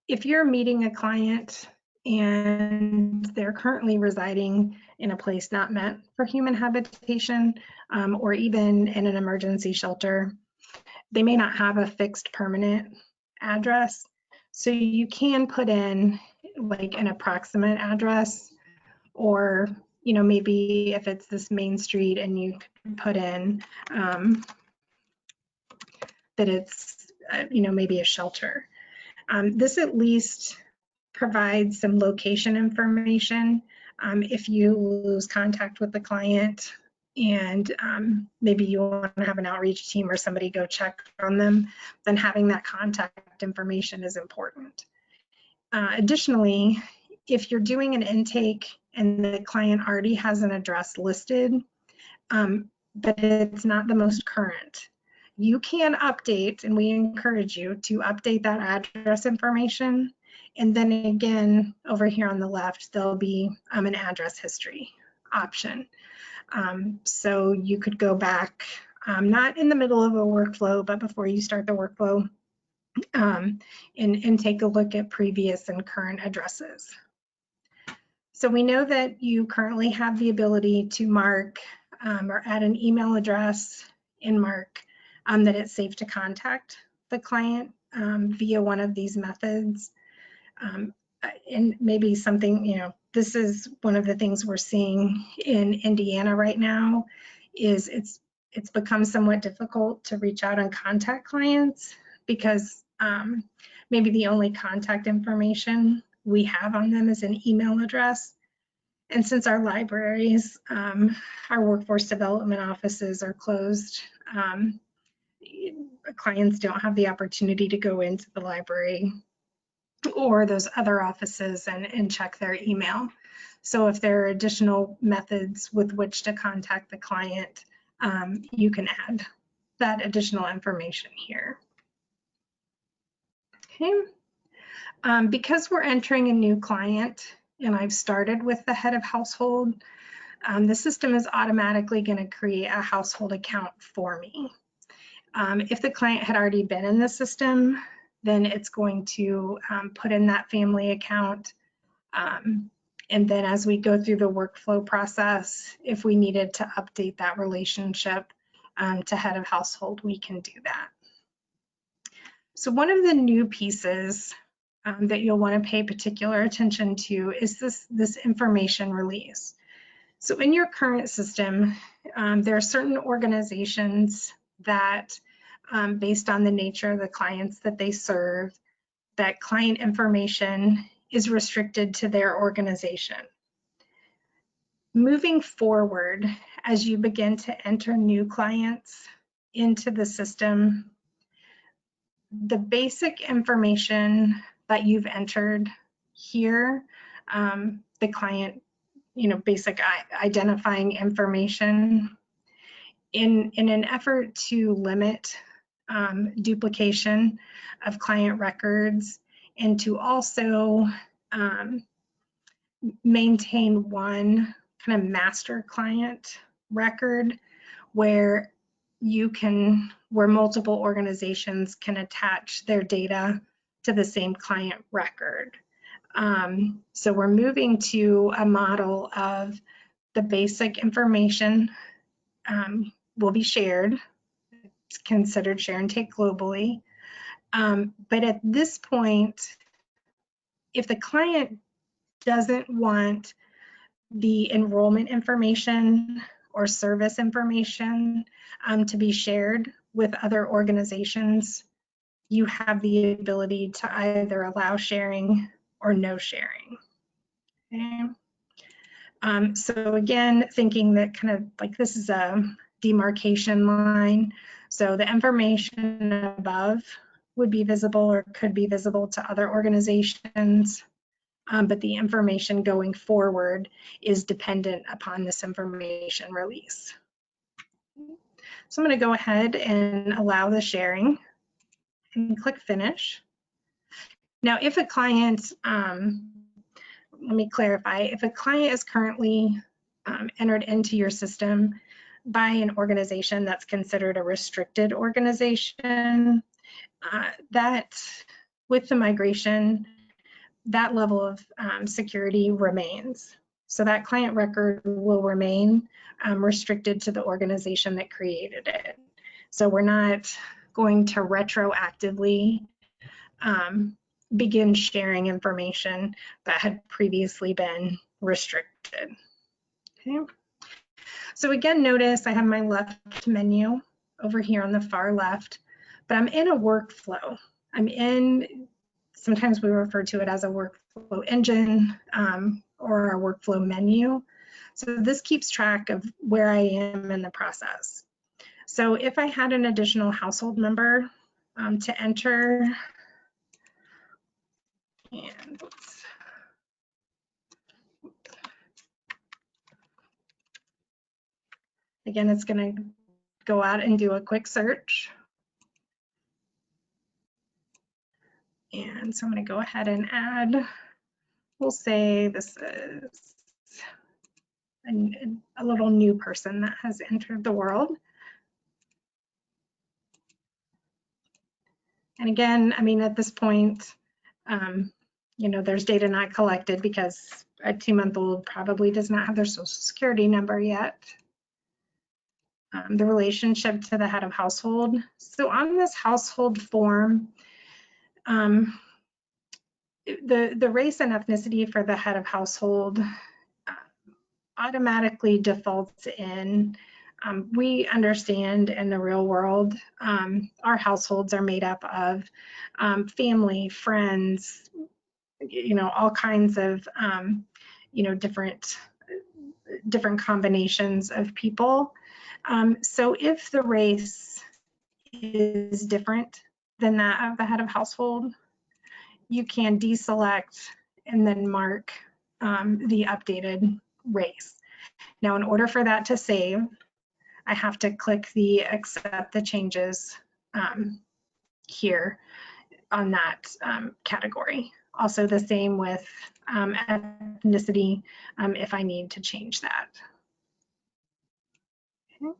if you're meeting a client and they're currently residing in a place not meant for human habitation, or even in an emergency shelter, they may not have a fixed permanent address. So you can put in like an approximate address, or maybe if it's this main street and you can put in that it's maybe a shelter. This at least provides some location information if you lose contact with the client and maybe you want to have an outreach team or somebody go check on them, then having that contact information is important. Additionally, if you're doing an intake and the client already has an address listed, but it's not the most current, you can update, and we encourage you to update that address information. And then again, over here on the left, there'll be an address history option. So you could go back, not in the middle of a workflow, but before you start the workflow, and take a look at previous and current addresses. So we know that you currently have the ability to mark or add an email address and mark that it's safe to contact the client via one of these methods. And maybe something, this is one of the things we're seeing in Indiana right now, is it's become somewhat difficult to reach out and contact clients because maybe the only contact information we have on them is an email address. And since our libraries, our workforce development offices are closed, clients don't have the opportunity to go into the library or those other offices and check their email. So if there are additional methods with which to contact the client, you can add that additional information here. Okay. Because we're entering a new client and I've started with the head of household, the system is automatically going to create a household account for me. If the client had already been in the system, then it's going to put in that family account. And then as we go through the workflow process, if we needed to update that relationship to head of household, we can do that. So one of the new pieces that you'll want to pay particular attention to is this information release. So in your current system, there are certain organizations that, based on the nature of the clients that they serve, that client information is restricted to their organization. moving forward, as you begin to enter new clients into the system, the basic information that you've entered here, the client, basic identifying information, in an effort to limit duplication of client records and to also maintain one kind of master client record where multiple organizations can attach their data to the same client record. So we're moving to a model of the basic information will be shared. It's considered share and take globally. But at this point, if the client doesn't want the enrollment information or service information to be shared with other organizations, you have the ability to either allow sharing or no sharing. Okay. So again, thinking that kind of like this is a demarcation line. So the information above would be visible or could be visible to other organizations. But the information going forward is dependent upon this information release. So I'm going to go ahead and allow the sharing and click finish. Now, if a client, let me clarify, if a client is currently entered into your system by an organization that's considered a restricted organization, that with the migration, that level of security remains. So that client record will remain restricted to the organization that created it. So we're not going to retroactively begin sharing information that had previously been restricted. Okay. So again, notice I have my left menu over here on the far left, but I'm in a workflow. I'm in, sometimes we refer to it as a workflow engine or a workflow menu. So this keeps track of where I am in the process. So if I had an additional household member to enter, and again, it's going to go out and do a quick search. And so I'm going to go ahead and add, we'll say this is a little new person that has entered the world. And again, I mean, at this point, there's data not collected because a 2-month-old probably does not have their social security number yet. The relationship to the head of household. So on this household form, the race and ethnicity for the head of household automatically defaults in. We understand in the real world, our households are made up of family, friends, all kinds of, different combinations of people. So if the race is different than that of the head of household, you can deselect and then mark the updated race. Now, in order for that to save, I have to click the accept the changes here on that category. Also the same with ethnicity if I need to change that. Okay.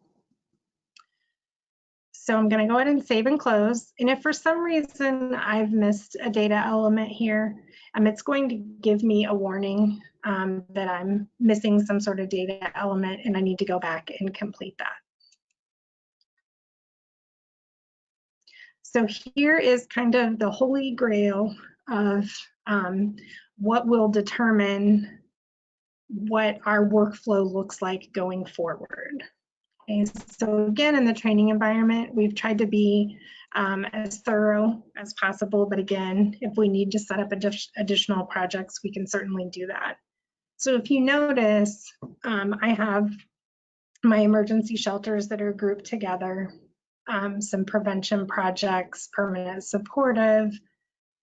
So I'm going to go ahead and save and close. And if for some reason I've missed a data element here, it's going to give me a warning that I'm missing some sort of data element and I need to go back and complete that. So here is kind of the holy grail of what will determine what our workflow looks like going forward. Okay, so again, in the training environment, we've tried to be as thorough as possible, but again, if we need to set up additional projects, we can certainly do that. So if you notice, I have my emergency shelters that are grouped together, some prevention projects, permanent supportive,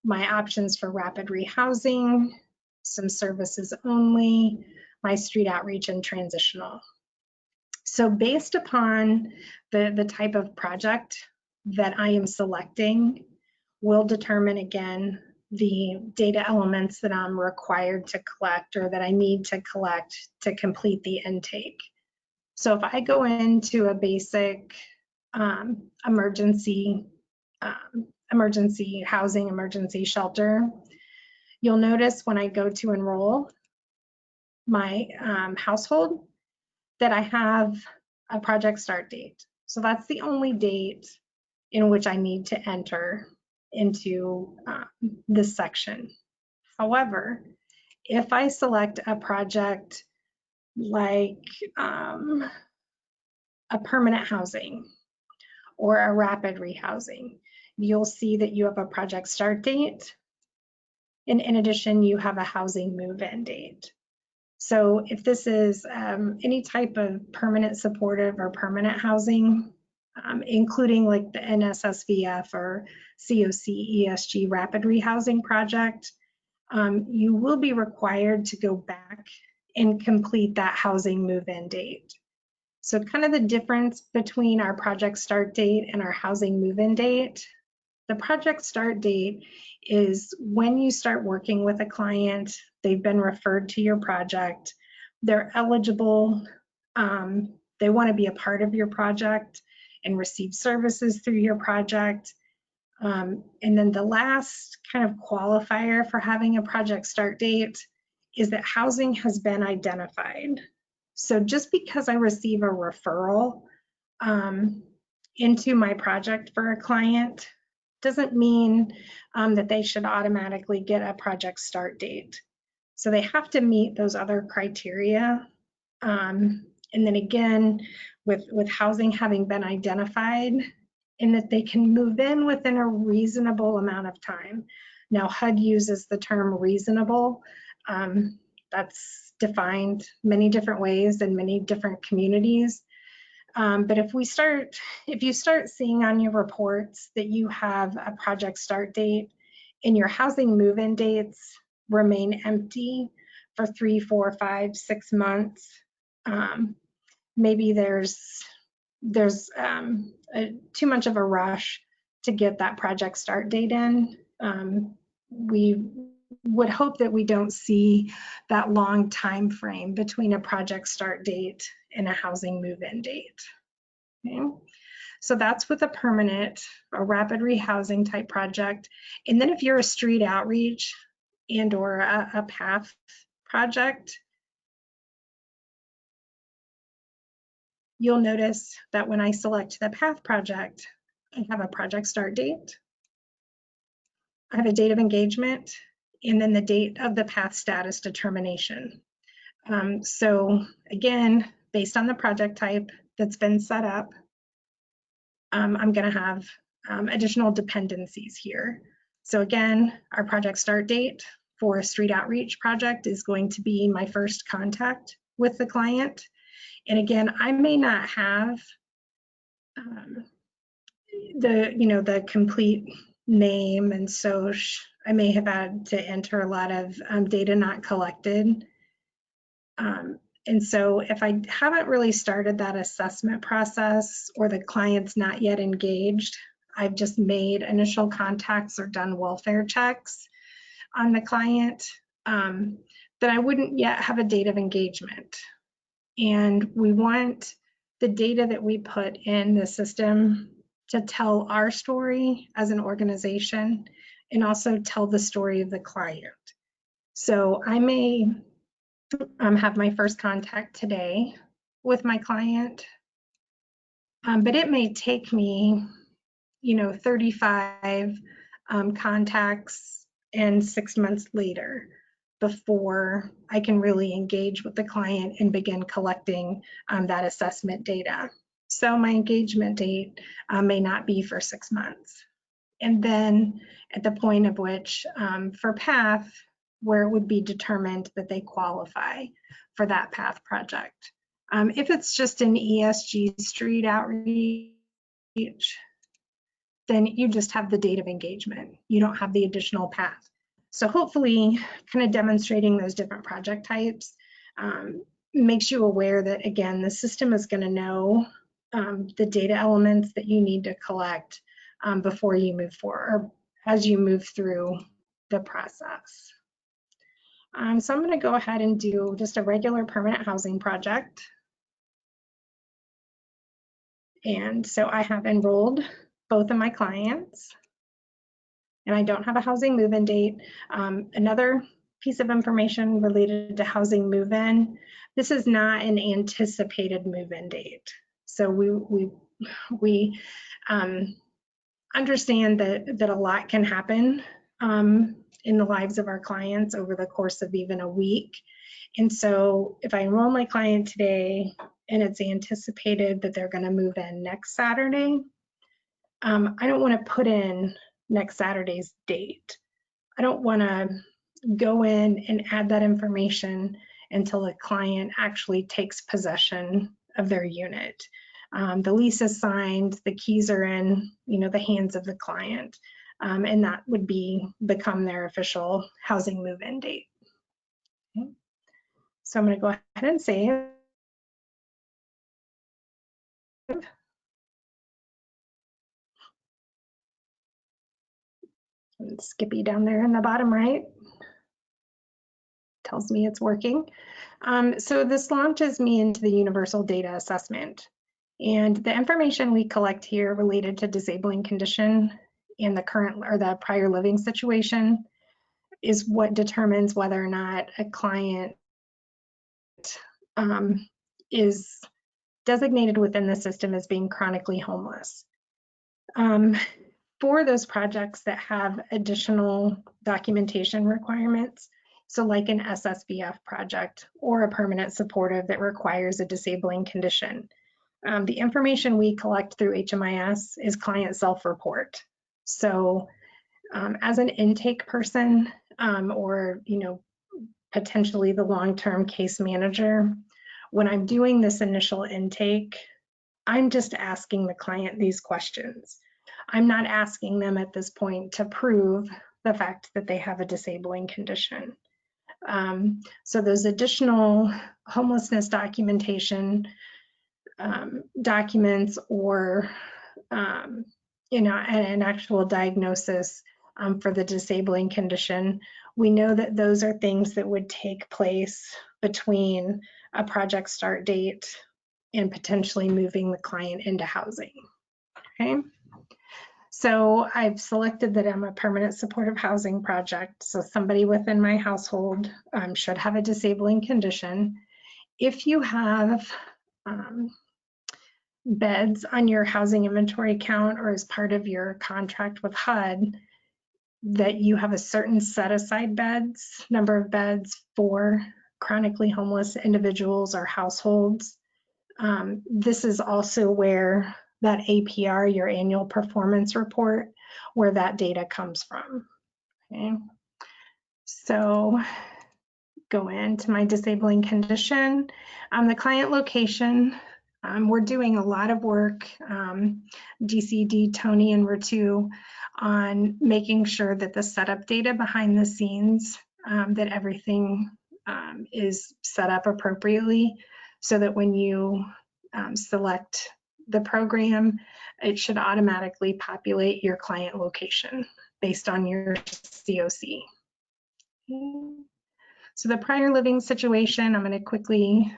my options for rapid rehousing, some services only, my street outreach, and transitional. So based upon the type of project that I am selecting, will determine again the data elements that I'm required to collect or that I need to collect to complete the intake. So if I go into a basic emergency housing, emergency shelter, you'll notice when I go to enroll my household that I have a project start date. So that's the only date in which I need to enter into this section. However, if I select a project like a permanent housing or a rapid rehousing, you'll see that you have a project start date. And in addition, you have a housing move-in date. So if this is any type of permanent supportive or permanent housing, including like the NSSVF or COC ESG rapid rehousing project, you will be required to go back and complete that housing move-in date. So kind of the difference between our project start date and our housing move-in date. The project start date is when you start working with a client, they've been referred to your project, they're eligible, they want to be a part of your project and receive services through your project. And then the last kind of qualifier for having a project start date is that housing has been identified. So just because I receive a referral into my project for a client doesn't mean that they should automatically get a project start date. So they have to meet those other criteria. And then again, with housing having been identified, and that they can move in within a reasonable amount of time. Now, HUD uses the term reasonable. That's defined many different ways in many different communities. But if you start seeing on your reports that you have a project start date and your housing move-in dates remain empty for 3, 4, 5, 6 months, maybe there's too much of a rush to get that project start date in. We would hope that we don't see that long time frame between a project start date and a housing move-in date. Okay. So that's with a permanent or rapid rehousing type project. And then if you're a street outreach and or a PATH project, you'll notice that when I select the PATH project, I have a project start date, I have a date of engagement, and then the date of the PATH status determination. So again, based on the project type that's been set up, I'm going to have additional dependencies here. So again, our project start date for a street outreach project is going to be my first contact with the client. And again, I may not have the complete name and so I may have had to enter a lot of data not collected. And so if I haven't really started that assessment process or the client's not yet engaged, I've just made initial contacts or done welfare checks on the client, that I wouldn't yet have a date of engagement. And we want the data that we put in the system to tell our story as an organization and also tell the story of the client. So I may have my first contact today with my client, but it may take me, 35 contacts and 6 months later before I can really engage with the client and begin collecting that assessment data. So my engagement date may not be for 6 months. And then at the point of which for PATH, where it would be determined that they qualify for that path project. If it's just an ESG street outreach, then you just have the date of engagement. You don't have the additional path. So hopefully kind of demonstrating those different project types makes you aware that, again, the system is going to know the data elements that you need to collect before you move forward, or as you move through the process. So I'm going to go ahead and do just a regular permanent housing project. And so I have enrolled both of my clients, and I don't have a housing move-in date. Another piece of information related to housing move-in, this is not an anticipated move-in date. So we understand that a lot can happen in the lives of our clients over the course of even a week. And so if I enroll my client today and it's anticipated that they're going to move in next Saturday, I don't want to put in next Saturday's date. I don't want to go in and add that information until the client actually takes possession of their unit. The lease is signed, the keys are in, the hands of the client, and that would become their official housing move-in date. Okay. So I'm going to go ahead and save. And Skippy down there in the bottom right tells me it's working. So this launches me into the universal data assessment. And the information we collect here related to disabling condition and the current or the prior living situation is what determines whether or not a client is designated within the system as being chronically homeless. For those projects that have additional documentation requirements, so like an SSVF project or a permanent supportive that requires a disabling condition, the information we collect through HMIS is client self-report. So as an intake person or potentially the long-term case manager, when I'm doing this initial intake, I'm just asking the client these questions. I'm not asking them at this point to prove the fact that they have a disabling condition. So those additional homelessness documentation documents or an actual diagnosis for the disabling condition, we know that those are things that would take place between a project start date and potentially moving the client into housing. Okay. So I've selected that I'm a permanent supportive housing project. So somebody within my household should have a disabling condition. If you have beds on your housing inventory count or as part of your contract with HUD, that you have a certain set aside beds, number of beds for chronically homeless individuals or households. This is also where that APR, your annual performance report, where that data comes from. Okay. So go into my disabling condition. The client location, we're doing a lot of work, DCD, Tony, and Ritu, on making sure that the setup data behind the scenes, that everything is set up appropriately, so that when you select the program, it should automatically populate your client location based on your COC. So the prior living situation, I'm going to quickly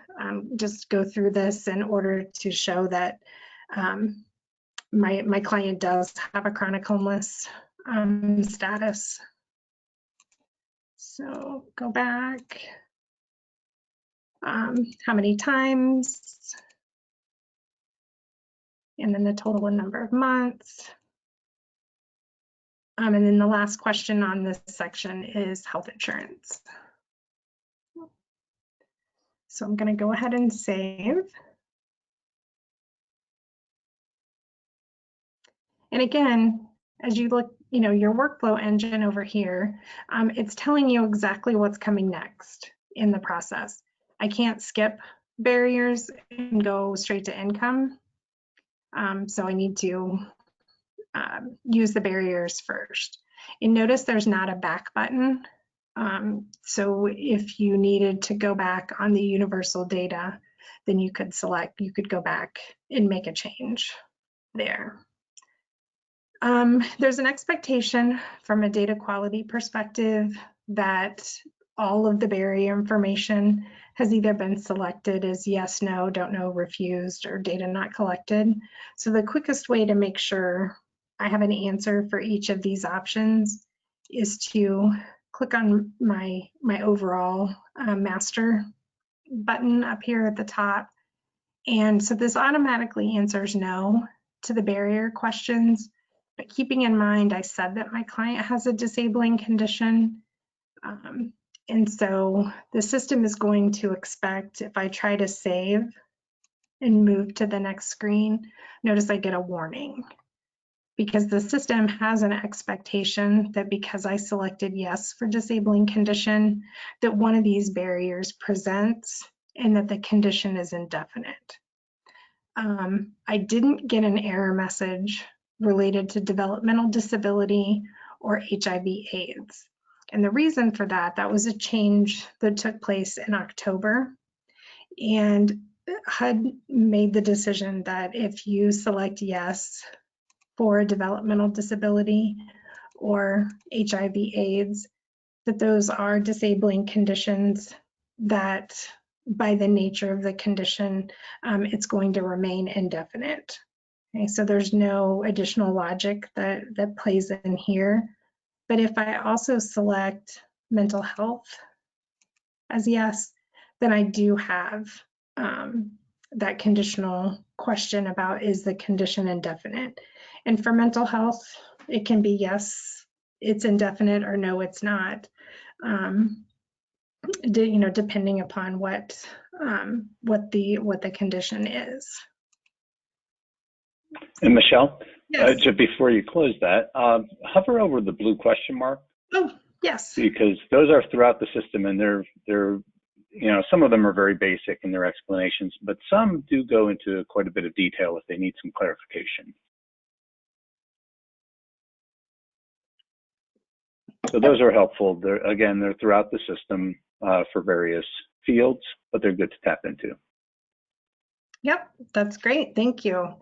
just go through this in order to show that my client does have a chronic homeless status. So go back. How many times? And then the total number of months. And then the last question on this section is health insurance. So I'm going to go ahead and save. And again, as you look, your workflow engine over here, it's telling you exactly what's coming next in the process. I can't skip barriers and go straight to income. So I need to use the barriers first. And notice there's not a back button. So if you needed to go back on the universal data, then you could go back and make a change there. There's an expectation from a data quality perspective that all of the barrier information has either been selected as yes, no, don't know, refused, or data not collected. So the quickest way to make sure I have an answer for each of these options is to click on my overall master button up here at the top. And so this automatically answers no to the barrier questions. But keeping in mind, I said that my client has a disabling condition. And so the system is going to expect, if I try to save and move to the next screen, notice I get a warning. Because the system has an expectation that because I selected yes for disabling condition, that one of these barriers presents and that the condition is indefinite. I didn't get an error message related to developmental disability or HIV/AIDS. And the reason for that was a change that took place in October. And HUD made the decision that if you select yes for a developmental disability or HIV/AIDS, that those are disabling conditions that by the nature of the condition, it's going to remain indefinite. Okay, so there's no additional logic that plays in here. But if I also select mental health as yes, then I do have that conditional question about is the condition indefinite. And for mental health, it can be yes, it's indefinite, or no, it's not. Depending upon what the condition is. And Michelle, Yes. just before you close that, hover over the blue question mark. Oh, yes. Because those are throughout the system, and they're some of them are very basic in their explanations, but some do go into quite a bit of detail if they need some clarification. So those are helpful. They're throughout the system for various fields, but they're good to tap into. Yep, that's great. Thank you.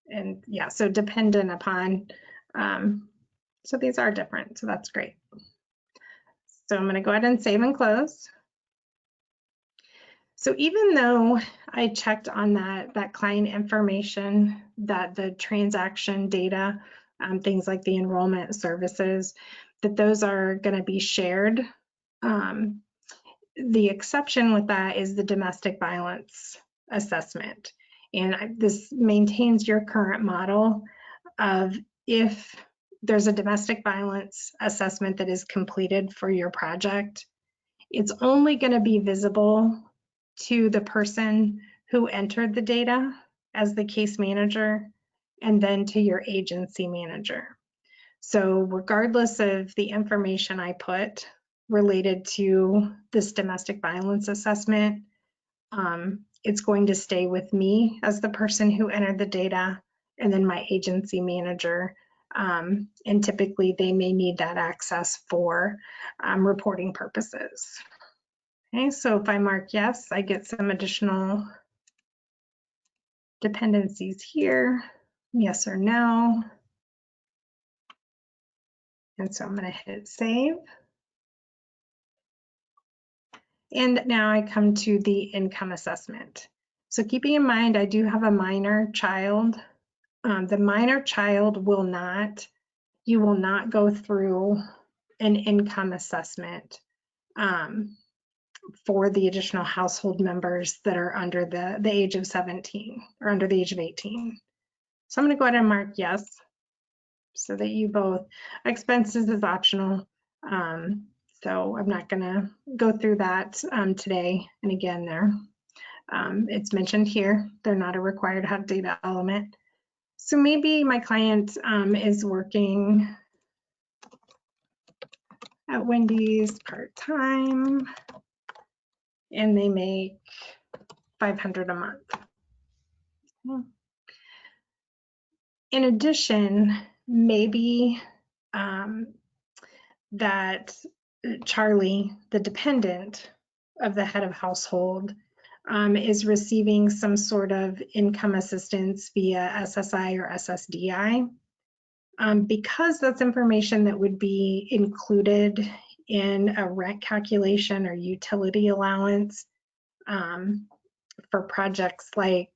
And yeah, so dependent upon, so these are different, so that's great. So I'm going to go ahead and save and close. So even though I checked on that client information, that the transaction data, things like the enrollment services, that those are going to be shared. The exception with that is the domestic violence assessment. And this maintains your current model of if there's a domestic violence assessment that is completed for your project, it's only going to be visible to the person who entered the data as the case manager, and then to your agency manager. So regardless of the information I put related to this domestic violence assessment, it's going to stay with me as the person who entered the data, and then my agency manager. And typically they may need that access for reporting purposes. Okay, so if I mark yes, I get some additional dependencies here, yes or no. And so I'm going to hit save. And now I come to the income assessment. So keeping in mind, I do have a minor child. The minor child you will not go through an income assessment for the additional household members that are under the age of 17 or under the age of 18. So I'm going to go ahead and mark yes, so that you both, expenses is optional. So I'm not going to go through that today. And again, it's mentioned here, they're not a required HUD data element. So maybe my client is working at Wendy's part-time and they make $500 a month. In addition, maybe that Charlie, the dependent of the head of household, is receiving some sort of income assistance via SSI or SSDI. Because that's information that would be included in a rent calculation or utility allowance for projects like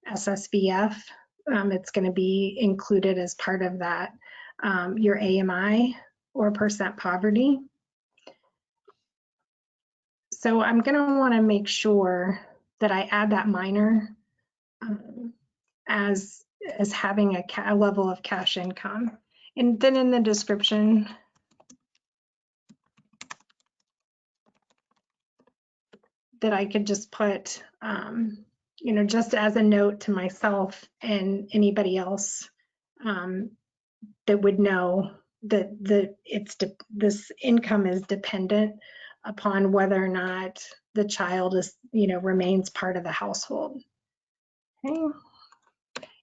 SSVF, it's going to be included as part of that, your AMI or percent poverty. So I'm going to want to make sure that I add that minor as having a level of cash income. And then in the description, that I could just put, you know, just as a note to myself and anybody else that would know that this income is dependent upon whether or not the child is, you know, remains part of the household. Okay.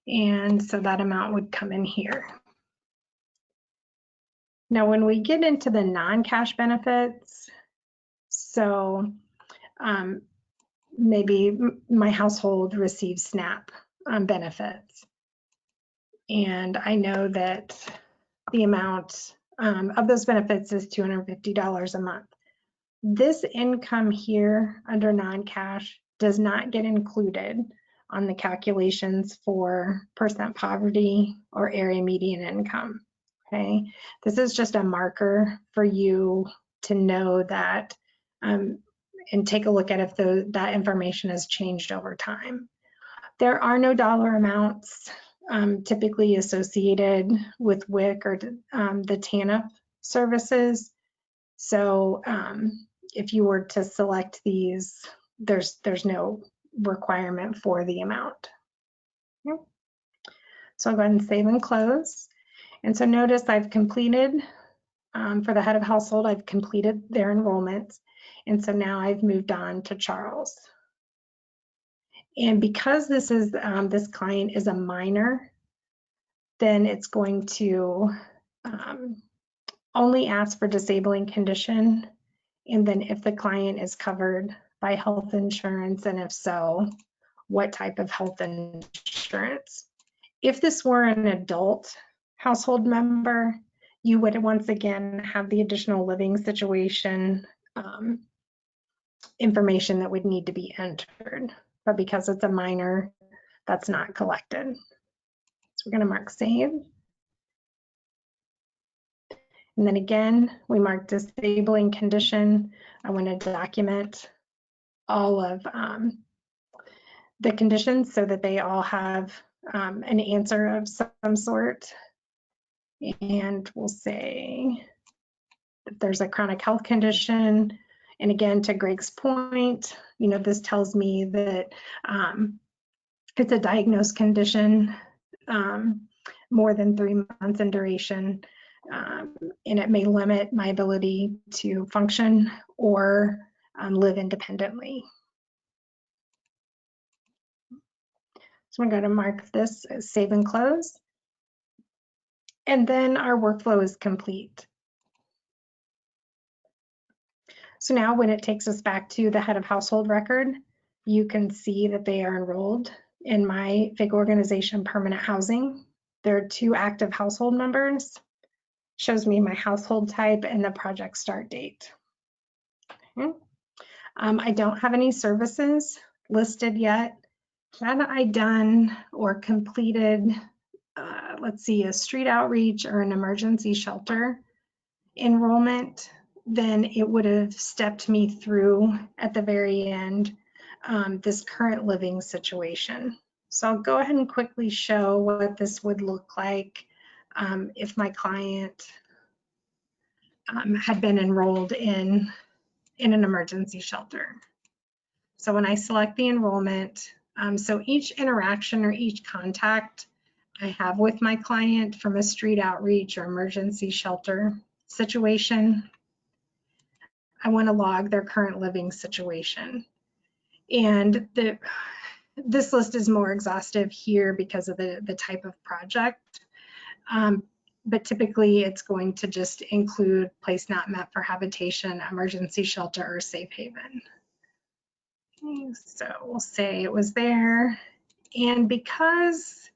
And so that amount would come in here. Now, when we get into the non-cash benefits, so maybe my household receives SNAP benefits. And I know that the amount of those benefits is $250 a month. This income here under non-cash does not get included on the calculations for percent poverty or area median income. Okay, this is just a marker for you to know that and take a look at if that information has changed over time. There are no dollar amounts typically associated with WIC or the TANF services. So if you were to select these, there's no requirement for the amount. Okay. So I'll go ahead and save and close. And so notice I've completed, for the head of household, I've completed their enrollment. And so now I've moved on to Charles. And because this is this client is a minor, then it's going to only ask for disabling condition. And then if the client is covered by health insurance, and if so, what type of health insurance. If this were an adult household member, you would once again have the additional living situation information that would need to be entered. But because it's a minor, that's not collected. So we're going to mark save. And then again, we mark disabling condition. I want to document all of the conditions so that they all have an answer of some sort. And we'll say if there's a chronic health condition, and again, to Greg's point, you know, this tells me that it's a diagnosed condition, more than 3 months in duration, and it may limit my ability to function or live independently. So I'm going to mark this as save and close. And then our workflow is complete. So now when it takes us back to the head of household record, you can see that they are enrolled in my FIG organization permanent housing. There are 2 active household members. Shows me my household type and the project start date. Okay. I don't have any services listed yet. Had I done or completed, let's see, a street outreach or an emergency shelter enrollment, then it would have stepped me through at the very end this current living situation. So I'll go ahead and quickly show what this would look like if my client had been enrolled in an emergency shelter. So when I select the enrollment, so each interaction or each contact I have with my client from a street outreach or emergency shelter situation. I want to log their current living situation. And this list is more exhaustive here because of the type of project. But typically it's going to just include place not met for habitation, emergency shelter, or safe haven. Okay, so we'll say it was there. And because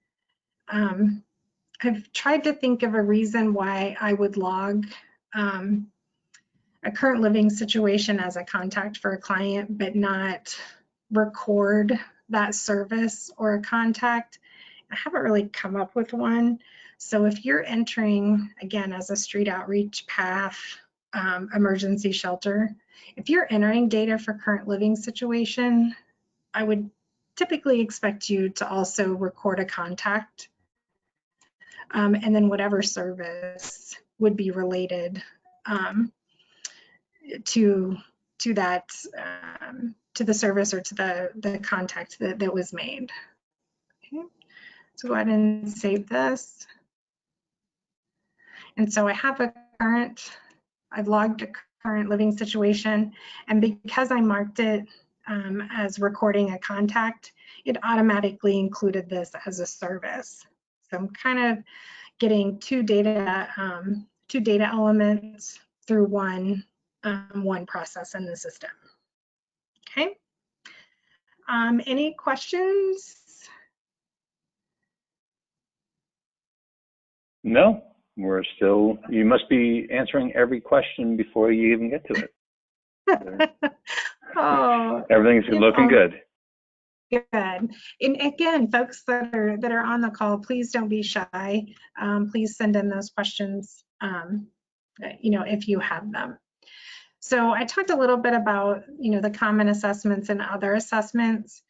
I've tried to think of a reason why I would log a current living situation as a contact for a client, but not record that service or a contact, I haven't really come up with one. So if you're entering, again, as a street outreach path, emergency shelter, if you're entering data for current living situation, I would typically expect you to also record a contact, and then whatever service would be related to that, to the service or to the contact that was made. Okay. So go ahead and save this. And so I have I've logged a current living situation, and because I marked it as recording a contact, it automatically included this as a service. So I'm kind of getting two data elements through one process in the system. Okay. Any questions? No, we're still, you must be answering every question before you even get to it. Oh, everything's looking good. Good. And again, folks that are on the call, please don't be shy. Please send in those questions, if you have them. So I talked a little bit about, the common assessments and other assessments.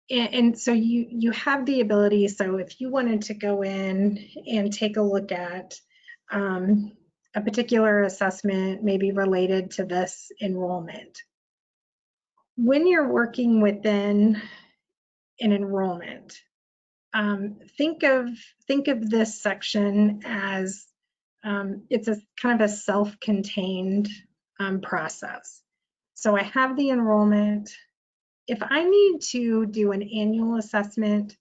And so you have the ability, so if you wanted to go in and take a look at a particular assessment, maybe related to this enrollment. When you're working within an enrollment, think of this section as it's a kind of a self-contained process. So I have the enrollment. If I need to do an annual assessment,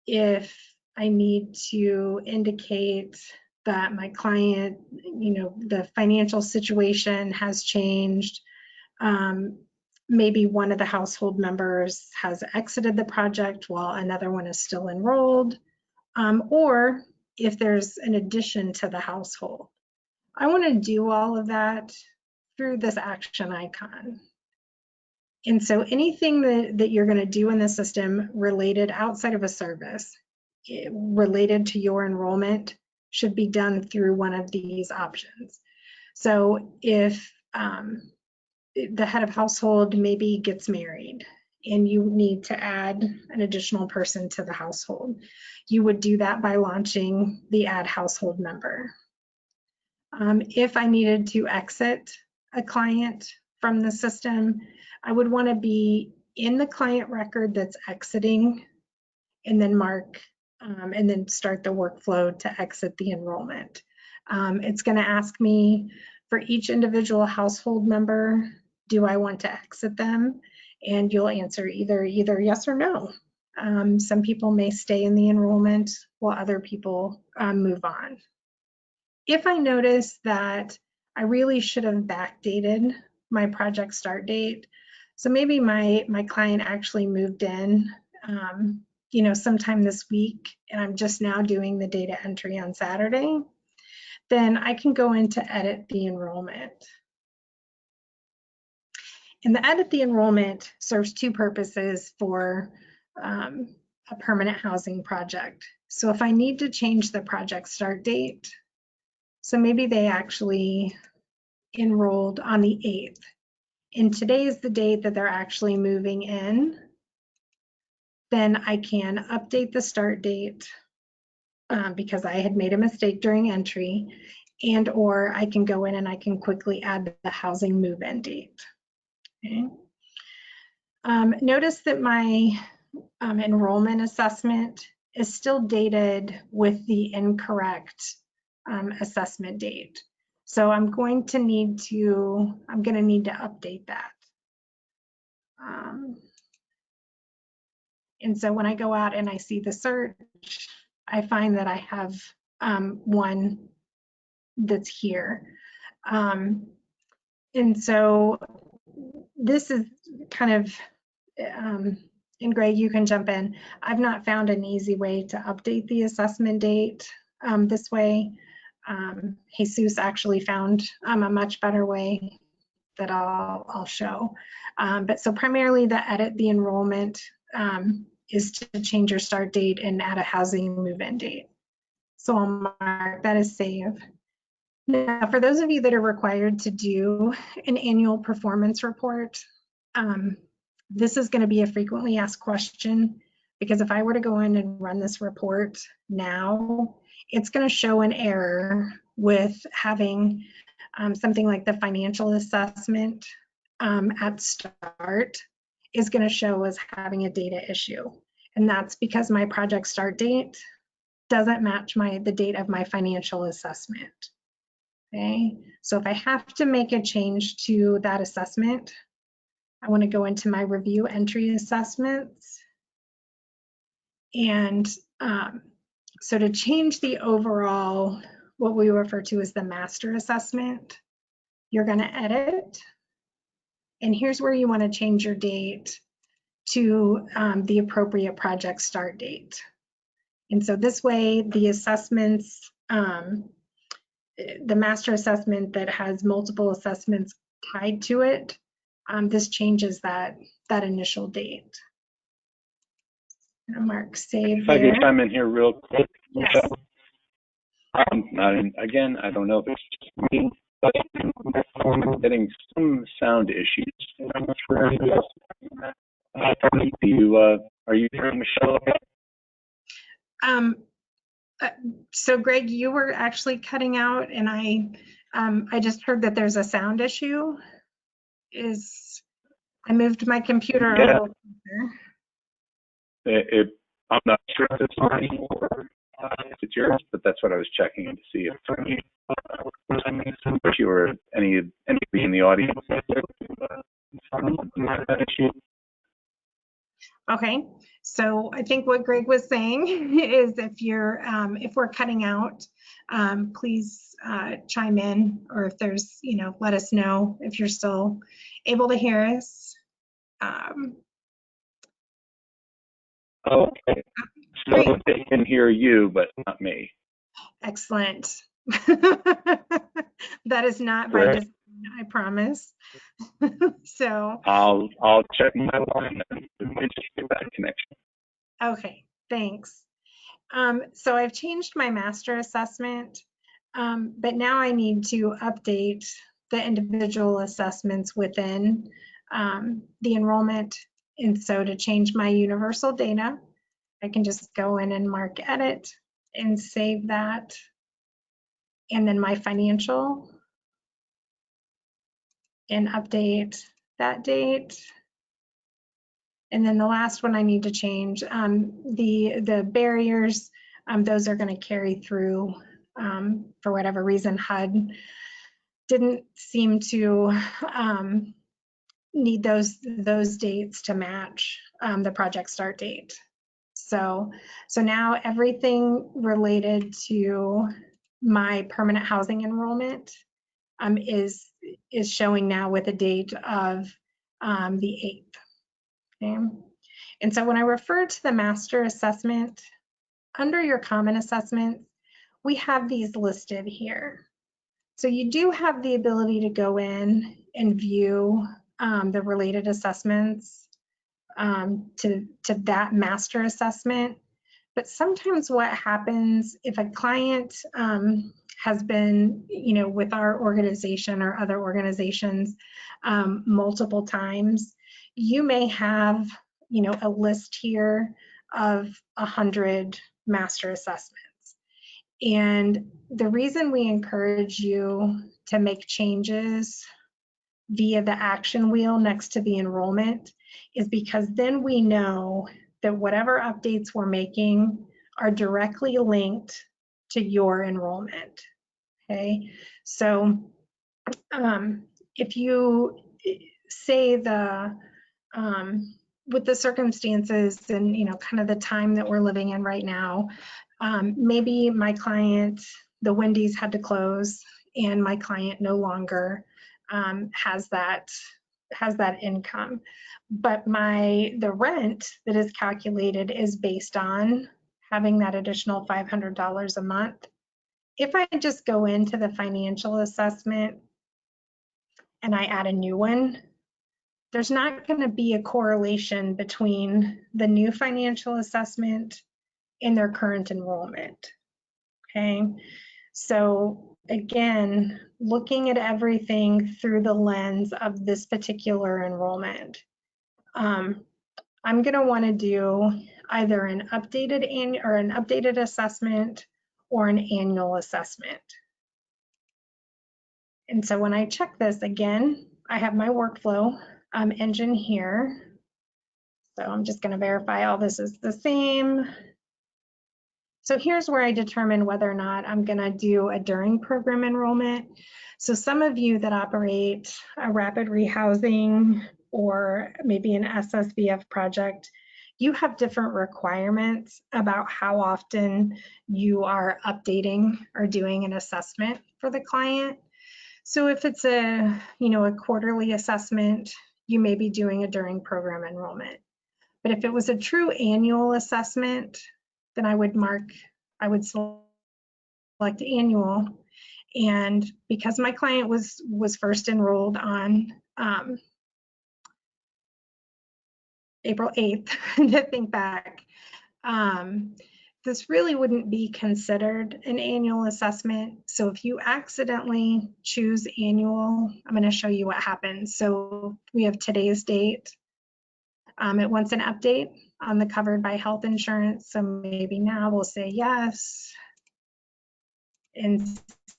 if I need to indicate that my client, the financial situation has changed, maybe one of the household members has exited the project while another one is still enrolled, or if there's an addition to the household. I want to do all of that through this action icon. And so anything that you're going to do in the system related outside of a service, related to your enrollment, should be done through one of these options. So if the head of household maybe gets married and you need to add an additional person to the household, you would do that by launching the Add Household Member. If I needed to exit a client from the system, I would want to be in the client record that's exiting, and then mark and then start the workflow to exit the enrollment. It's going to ask me for each individual household member, do I want to exit them? And you'll answer either yes or no. Some people may stay in the enrollment while other people move on. If I notice that I really should have backdated my project start date, so maybe my client actually moved in sometime this week, and I'm just now doing the data entry on Saturday, then I can go in to edit the enrollment. And the edit the enrollment serves two purposes for a permanent housing project. So if I need to change the project start date, so maybe they actually enrolled on the 8th, and today is the date that they're actually moving in, then I can update the start date because I had made a mistake during entry, and or I can go in and I can quickly add the housing move-in date. Okay. Notice that my enrollment assessment is still dated with the incorrect assessment date. So I'm going to need to update that. And so when I go out and I see the search, I find that I have one that's here. And so this is kind of, and Greg, you can jump in. I've not found an easy way to update the assessment date this way. Jesus actually found a much better way that I'll show. But so primarily the edit the enrollment is to change your start date and add a housing move-in date. So I'll mark that as save. Now, for those of you that are required to do an annual performance report, this is going to be a frequently asked question, because if I were to go in and run this report now, it's going to show an error with having something like the financial assessment at start is going to show as having a data issue. And that's because my project start date doesn't match the date of my financial assessment. Okay, so if I have to make a change to that assessment, I want to go into my review entry assessments. And so to change the overall, what we refer to as the master assessment, you're going to edit. And here's where you want to change your date to the appropriate project start date. And so this way, the assessments, the master assessment that has multiple assessments tied to it, this changes that initial date. Mark save there. If I could chime in here real quick. Yes. Again, I don't know if it's just me, but I'm getting some sound issues. I'm not sure anybody else. Are you hearing Michelle okay? So Greg, you were actually cutting out, and I just heard that there's a sound issue. I moved my computer a little closer. I'm not sure if it's mine or if it's yours, but that's what I was checking in to see if you or anybody in the audience that issue. Okay, so I think what Greg was saying is if we're cutting out, please chime in, or if there's, let us know if you're still able to hear us. Okay, so they can hear you, but not me. Excellent. That is not Correct. by design, I promise. So I'll check my line and just get that connection. okay, thanks. So I've changed my master assessment, but now I need to update the individual assessments within the enrollment. And so to change my universal data, I can just go in and mark edit and save that. And then my financial, and update that date. And then the last one I need to change, the barriers, those are going to carry through. For whatever reason, HUD didn't seem to need those dates to match the project start date. So now everything related to my permanent housing enrollment is showing now with a date of the 8th. Okay. And so when I refer to the master assessment, under your common assessment, we have these listed here. So you do have the ability to go in and view the related assessments to that master assessment. But sometimes what happens if a client has been, with our organization or other organizations multiple times, you may have, a list here of 100 master assessments. And the reason we encourage you to make changes via the action wheel next to the enrollment is because then we know that whatever updates we're making are directly linked to your enrollment. Okay, so if you say with the circumstances and kind of the time that we're living in right now, maybe my client, the Wendy's had to close, and my client no longer has that income, but the rent that is calculated is based on having that additional $500 a month. If I just go into the financial assessment and I add a new one, there's not going to be a correlation between the new financial assessment and their current enrollment. Okay, so again, looking at everything through the lens of this particular enrollment, I'm going to want to do either an updated assessment or an annual assessment. And so when I check this again, I have my workflow engine here. So I'm just going to verify all this is the same. So here's where I determine whether or not I'm going to do a during program enrollment. So some of you that operate a rapid rehousing or maybe an SSVF project, you have different requirements about how often you are updating or doing an assessment for the client. So if it's a quarterly assessment, you may be doing a during program enrollment. But if it was a true annual assessment, then I would select annual. And because my client was first enrolled on April 8th, to think back, this really wouldn't be considered an annual assessment. So if you accidentally choose annual, I'm going to show you what happens. So we have today's date. It wants an update on the covered by health insurance. So maybe now we'll say yes and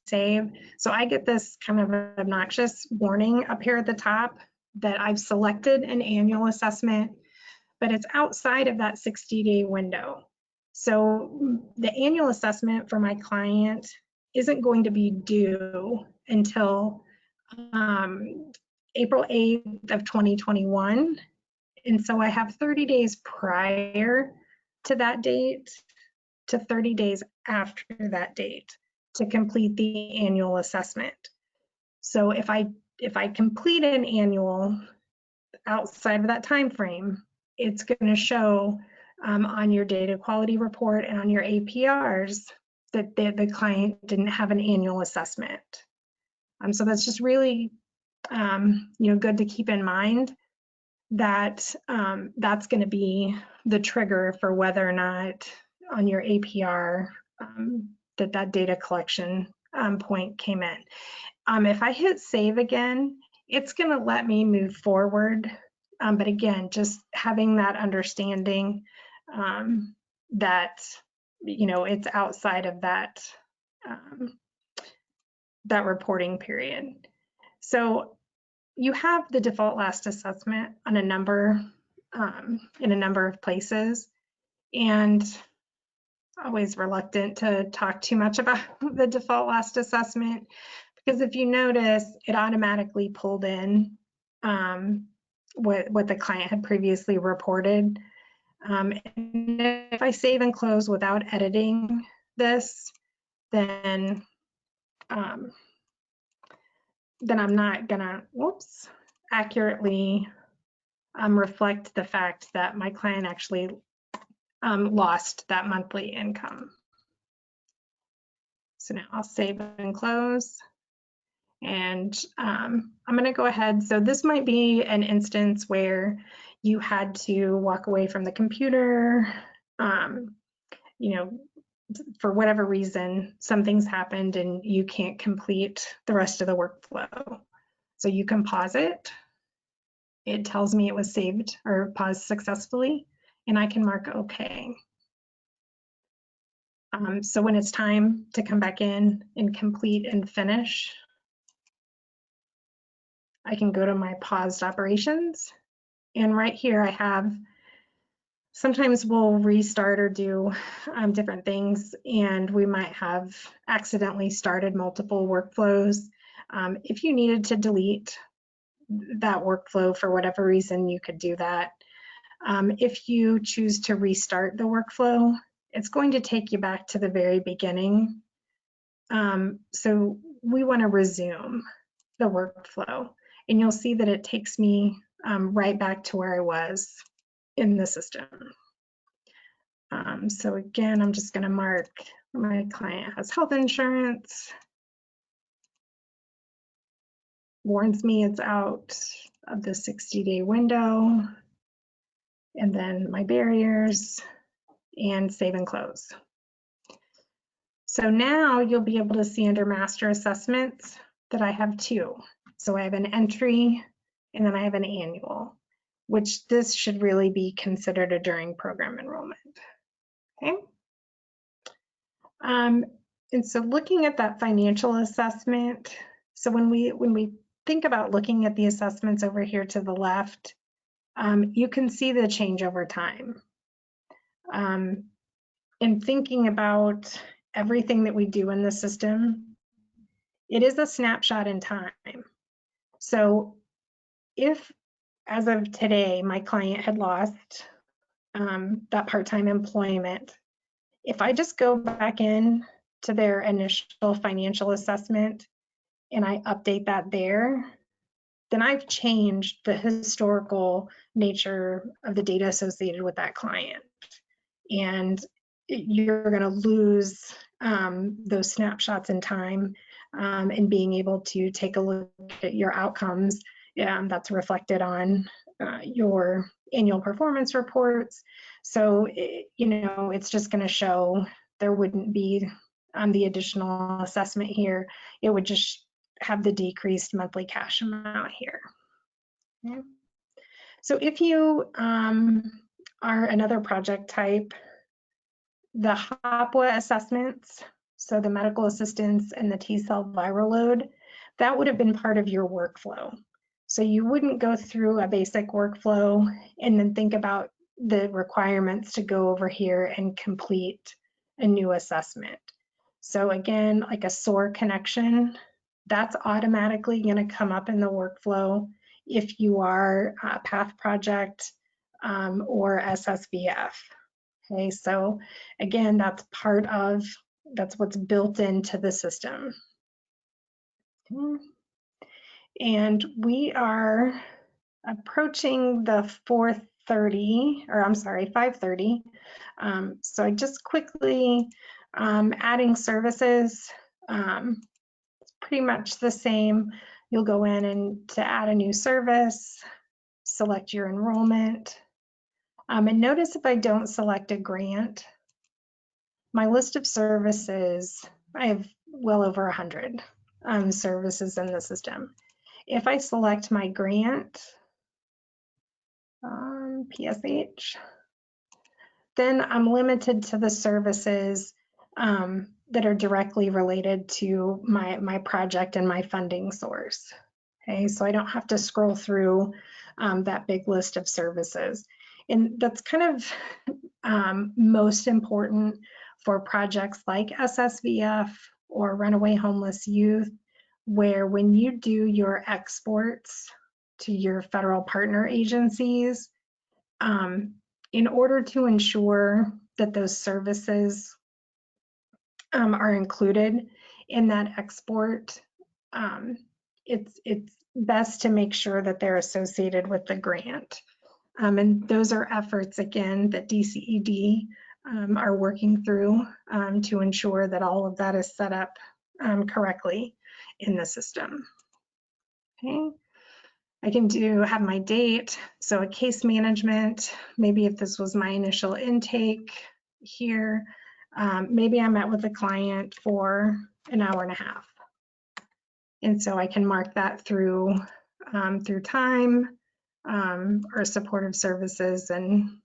save. So I get this kind of obnoxious warning up here at the top that I've selected an annual assessment, but it's outside of that 60-day window. So the annual assessment for my client isn't going to be due until April 8th of 2021. And so I have 30 days prior to that date to 30 days after that date to complete the annual assessment. So if I complete an annual outside of that time frame, it's going to show on your data quality report and on your APRs that the client didn't have an annual assessment. So that's just really good to keep in mind that that's going to be the trigger for whether or not on your APR that data collection point came in. If I hit save again, it's going to let me move forward. But again, just having that understanding that it's outside of that reporting period. So you have the default last assessment on a number in a number of places, and always reluctant to talk too much about the default last assessment, because if you notice, it automatically pulled in what the client had previously reported. And if I save and close without editing this, then I'm not gonna, accurately reflect the fact that my client actually lost that monthly income. So now I'll save and close. And I'm going to go ahead. So this might be an instance where you had to walk away from the computer, for whatever reason, something's happened and you can't complete the rest of the workflow. So you can pause it. It tells me it was saved or paused successfully, and I can mark OK. So when it's time to come back in and complete and finish, I can go to my paused operations, and right here I have sometimes we'll restart or do different things, and we might have accidentally started multiple workflows. If you needed to delete that workflow for whatever reason, you could do that. If you choose to restart the workflow, it's going to take you back to the very beginning. So we want to resume the workflow, and you'll see that it takes me right back to where I was in the system. So again, I'm just going to mark my client has health insurance, warns me it's out of the 60-day window, and then my barriers, and save and close. So now you'll be able to see under master assessments that I have two. So I have an entry and then I have an annual, which this should really be considered a during program enrollment. Okay. And so looking at that financial assessment, so when we think about looking at the assessments over here to the left, you can see the change over time. In thinking about everything that we do in the system, it is a snapshot in time. So if, as of today, my client had lost that part-time employment, if I just go back in to their initial financial assessment and I update that there, then I've changed the historical nature of the data associated with that client. And you're going to lose those snapshots in time and being able to take a look at your outcomes that's reflected on your annual performance reports. So, you know, it's just going to show there wouldn't be the additional assessment here. It would just have the decreased monthly cash amount here. Okay. So if you are another project type, the HOPWA assessments, so the medical assistance and the T-cell viral load, that would have been part of your workflow. So you wouldn't go through a basic workflow and then think about the requirements to go over here and complete a new assessment. So again, like a SOAR connection, that's automatically going to come up in the workflow if you are a PATH project or SSVF. Okay, so again, that's what's built into the system. Okay. And we are approaching the 5:30. So I just quickly adding services. It's pretty much the same. You'll go in and to add a new service, select your enrollment. And notice if I don't select a grant, my list of services, I have well over 100 services in the system. If I select my grant, PSH, then I'm limited to the services that are directly related to my project and my funding source. Okay, so I don't have to scroll through that big list of services. And that's kind of most important for projects like SSVF or runaway homeless youth, where when you do your exports to your federal partner agencies, in order to ensure that those services are included in that export, it's best to make sure that they're associated with the grant. And those are efforts, again, that DCED are working through to ensure that all of that is set up correctly in the system. Okay. I can have my date, so a case management, maybe if this was my initial intake here, maybe I met with a client for an hour and a half. And so I can mark that through time or supportive services, and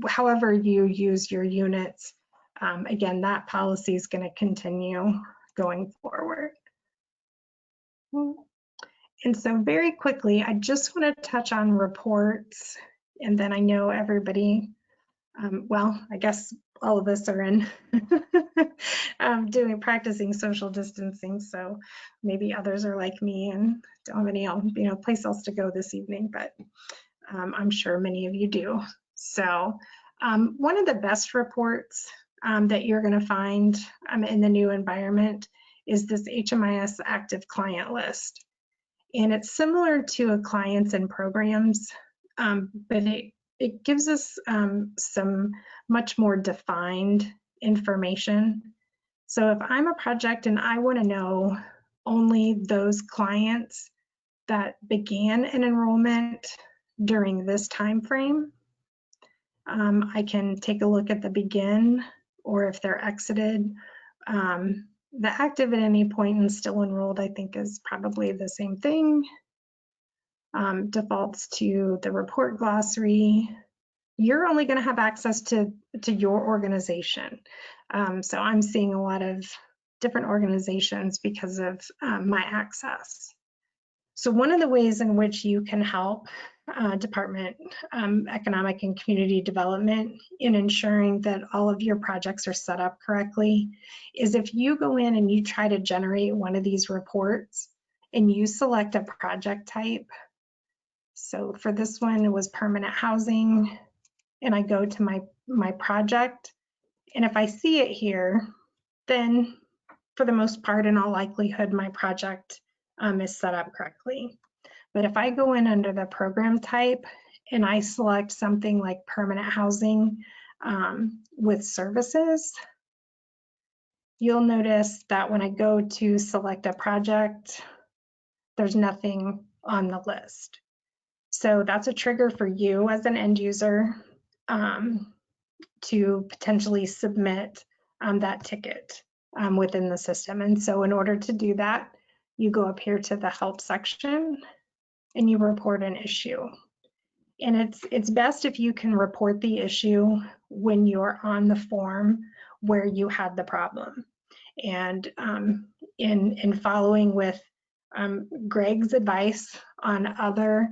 however you use your units. Again, that policy is going to continue going forward. And so very quickly, I just want to touch on reports, and then I know everybody Well, I guess all of us are in practicing social distancing, so maybe others are like me and don't have any place else to go this evening, but I'm sure many of you do. So one of the best reports that you're going to find in the new environment is this HMIS active client list. And it's similar to a clients and programs, but it gives us some much more defined information. So if I'm a project and I want to know only those clients that began an enrollment during this time frame, I can take a look at the begin, or if they're exited. The active at any point and still enrolled, I think, is probably the same thing. Defaults to the report glossary. You're only going to have access to your organization. So I'm seeing a lot of different organizations because of my access. So one of the ways in which you can help Department Economic and Community Development in ensuring that all of your projects are set up correctly is if you go in and you try to generate one of these reports and you select a project type. So for this one, it was permanent housing, and I go to my project, and if I see it here, then for the most part, in all likelihood, my project is set up correctly. But if I go in under the program type and I select something like permanent housing with services, you'll notice that when I go to select a project, there's nothing on the list. So that's a trigger for you as an end user to potentially submit that ticket within the system. And so in order to do that, you go up here to the help section and you report an issue. And it's best if you can report the issue when you're on the form where you had the problem. And in following with Greg's advice on other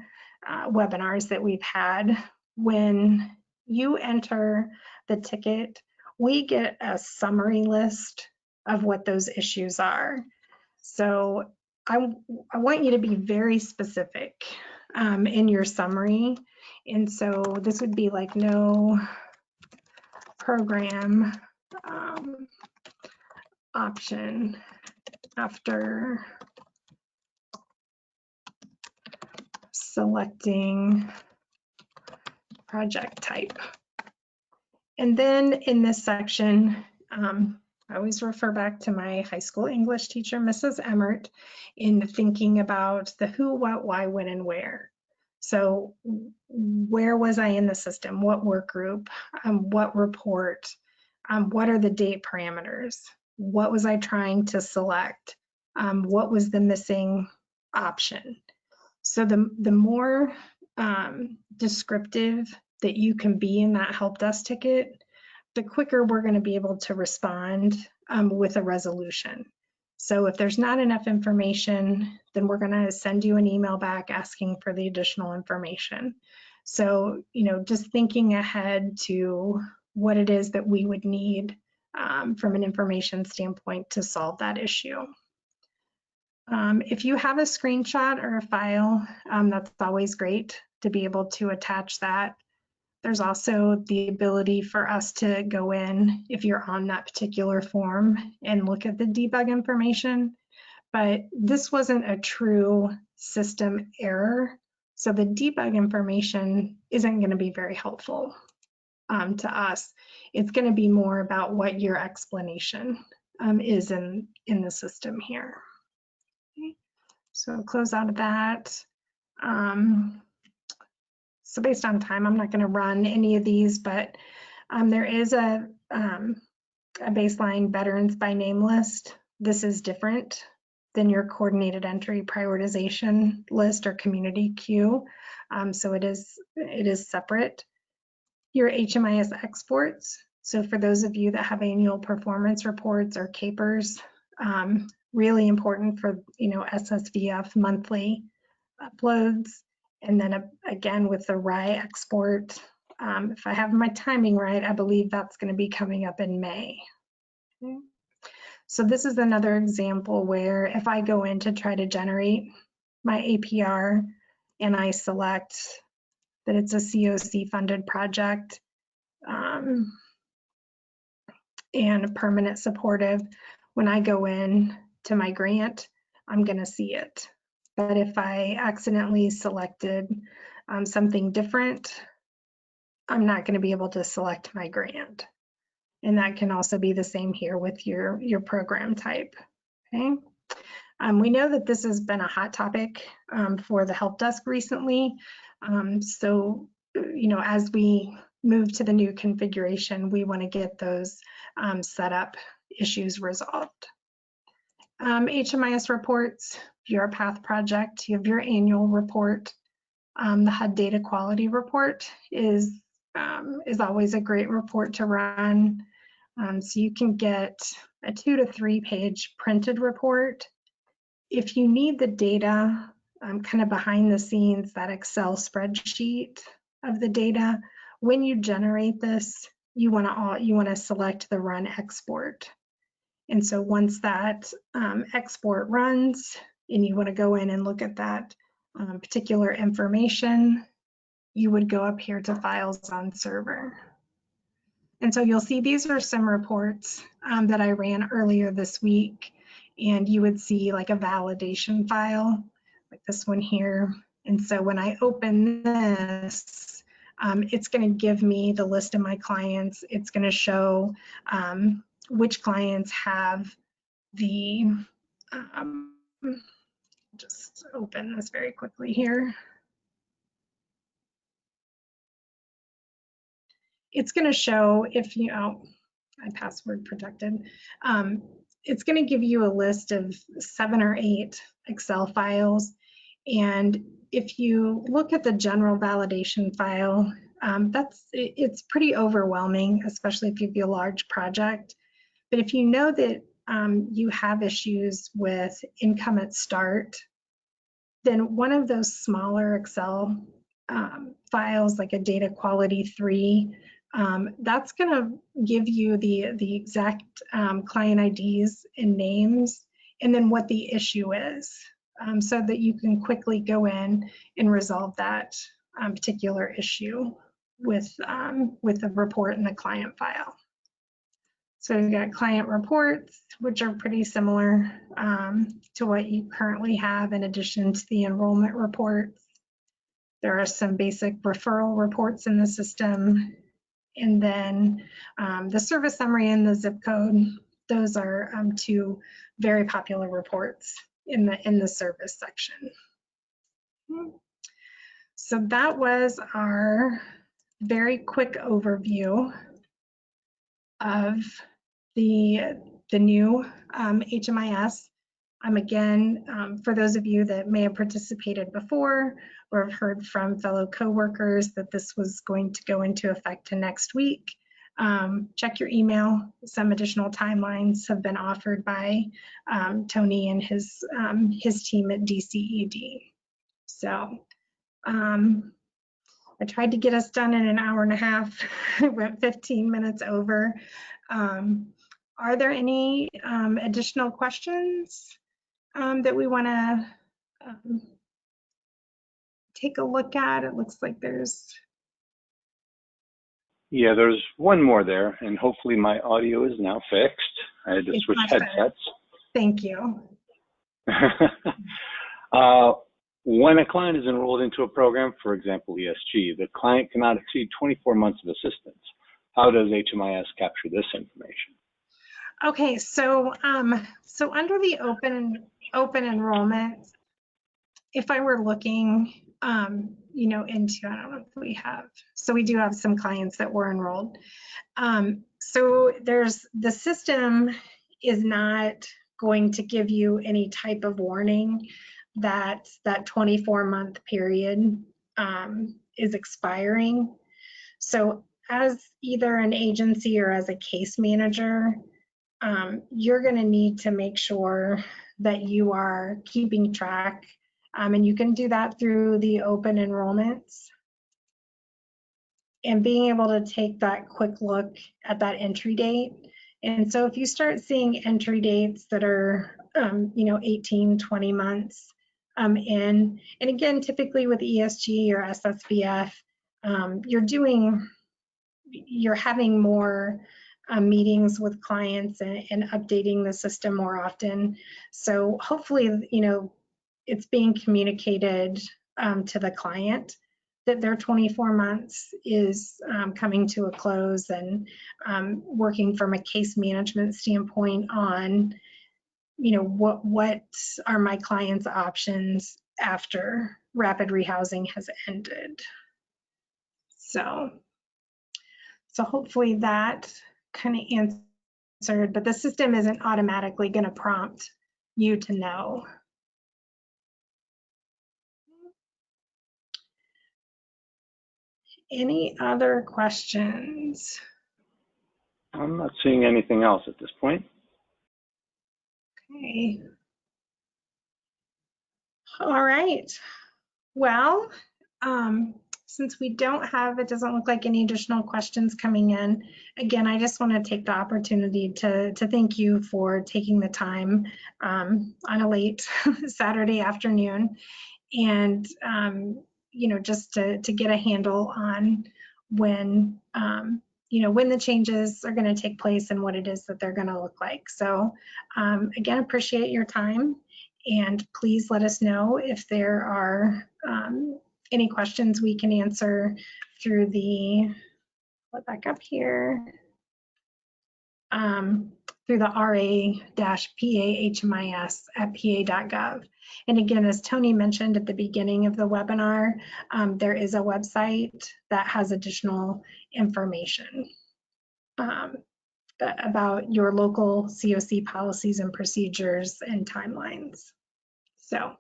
webinars that we've had, when you enter the ticket, we get a summary list of what those issues are. So I want you to be very specific in your summary. And so this would be like no program option after selecting project type. And then in this section, I always refer back to my high school English teacher, Mrs. Emmert, in thinking about the who, what, why, when, and where. So where was I in the system? What work group? What report? What are the date parameters? What was I trying to select? What was the missing option? So the more descriptive that you can be in that help desk ticket, the quicker we're going to be able to respond with a resolution. So if there's not enough information, then we're going to send you an email back asking for the additional information. So, just thinking ahead to what it is that we would need from an information standpoint to solve that issue. If you have a screenshot or a file, that's always great to be able to attach that. There's also the ability for us to go in, if you're on that particular form, and look at the debug information. But this wasn't a true system error, so the debug information isn't going to be very helpful to us. It's going to be more about what your explanation is in the system here. Okay. So close out of that. So based on time, I'm not going to run any of these, but there is a baseline veterans by name list. This is different than your coordinated entry prioritization list or community queue. So it is separate. Your HMIS exports. So for those of you that have annual performance reports or capers, really important for SSVF monthly uploads. And then again with the RAI export, If I have my timing right, I believe that's going to be coming up in May. Okay. So this is another example where if I go in to try to generate my APR and I select that it's a COC funded project and permanent supportive, when I go in to my grant, I'm going to see it. But if I accidentally selected something different, I'm not going to be able to select my grant. And that can also be the same here with your program type. Okay. We know that this has been a hot topic for the help desk recently. So, you know, as we move to the new configuration, we want to get those setup issues resolved. HMIS reports, your path project, you have your annual report. The HUD data quality report is always a great report to run. So you can get a 2 to 3 page printed report. If you need the data kind of behind the scenes, that Excel spreadsheet of the data, when you generate this, you want to select the run export. And so once that export runs and you want to go in and look at that particular information, you would go up here to files on server. And so you'll see these are some reports that I ran earlier this week, and you would see like a validation file like this one here. And so when I open this, it's going to give me the list of my clients. It's going to show which clients have the, just open this very quickly here. It's going to show if you, oh, my password protected. It's going to give you a list of 7 or 8 Excel files. And if you look at the general validation file, it's pretty overwhelming, especially if you have a large project. But if you know that you have issues with income at start, then one of those smaller Excel files, like a data quality 3, that's going to give you the exact client IDs and names, and then what the issue is, so that you can quickly go in and resolve that particular issue with the report in the client file. So we've got client reports, which are pretty similar to what you currently have in addition to the enrollment reports. There are some basic referral reports in the system. And then the service summary and the zip code, those are 2 very popular reports in the service section. So that was our very quick overview of the new HMIS. Again, for those of you that may have participated before or have heard from fellow coworkers that this was going to go into effect next week, check your email. Some additional timelines have been offered by Tony and his team at DCED. So I tried to get us done in an hour and a half. It went 15 minutes over. Are there any additional questions that we want to take a look at? It looks like there's... Yeah, there's one more there, and hopefully my audio is now fixed. I had to switch headsets. Thank you. When a client is enrolled into a program, for example, ESG, the client cannot exceed 24 months of assistance. How does HMIS capture this information? Okay, so under the open enrollment, if I were looking, you know, into, I don't know if we have, so we do have some clients that were enrolled. So the system is not going to give you any type of warning that 24-month period is expiring. So as either an agency or as a case manager, you're going to need to make sure that you are keeping track, and you can do that through the open enrollments. and being able to take that quick look at that entry date. And so if you start seeing entry dates that are, 18, 20 months in, and again, typically with ESG or SSVF, you're having more meetings with clients and updating the system more often. So hopefully, it's being communicated to the client that their 24 months is coming to a close, and working from a case management standpoint on, what are my clients' options after rapid rehousing has ended. So hopefully that kind of answered, but the system isn't automatically going to prompt you to know. Any other questions? I'm not seeing anything else at this point. Okay. All right. Well, since we don't have, it doesn't look like any additional questions coming in. Again, I just want to take the opportunity to thank you for taking the time on a late Saturday afternoon, and just to get a handle on when when the changes are going to take place and what it is that they're going to look like. So again, appreciate your time, and please let us know if there are any questions we can answer through the, flip back up here, through the ra-pa-hmis@pa.gov. And again, as Tony mentioned at the beginning of the webinar, there is a website that has additional information about your local COC policies and procedures and timelines. So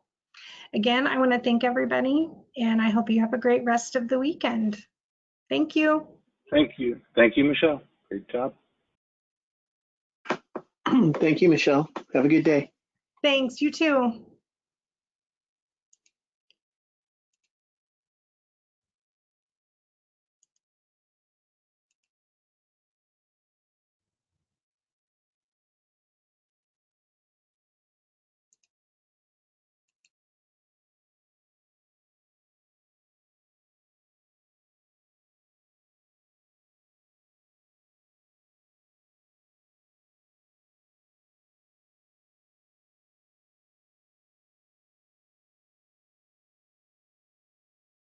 again, I want to thank everybody, and I hope you have a great rest of the weekend. Thank you. Thank you. Thank you, Michelle. Great job. Thank you, Michelle. Have a good day. Thanks, you too.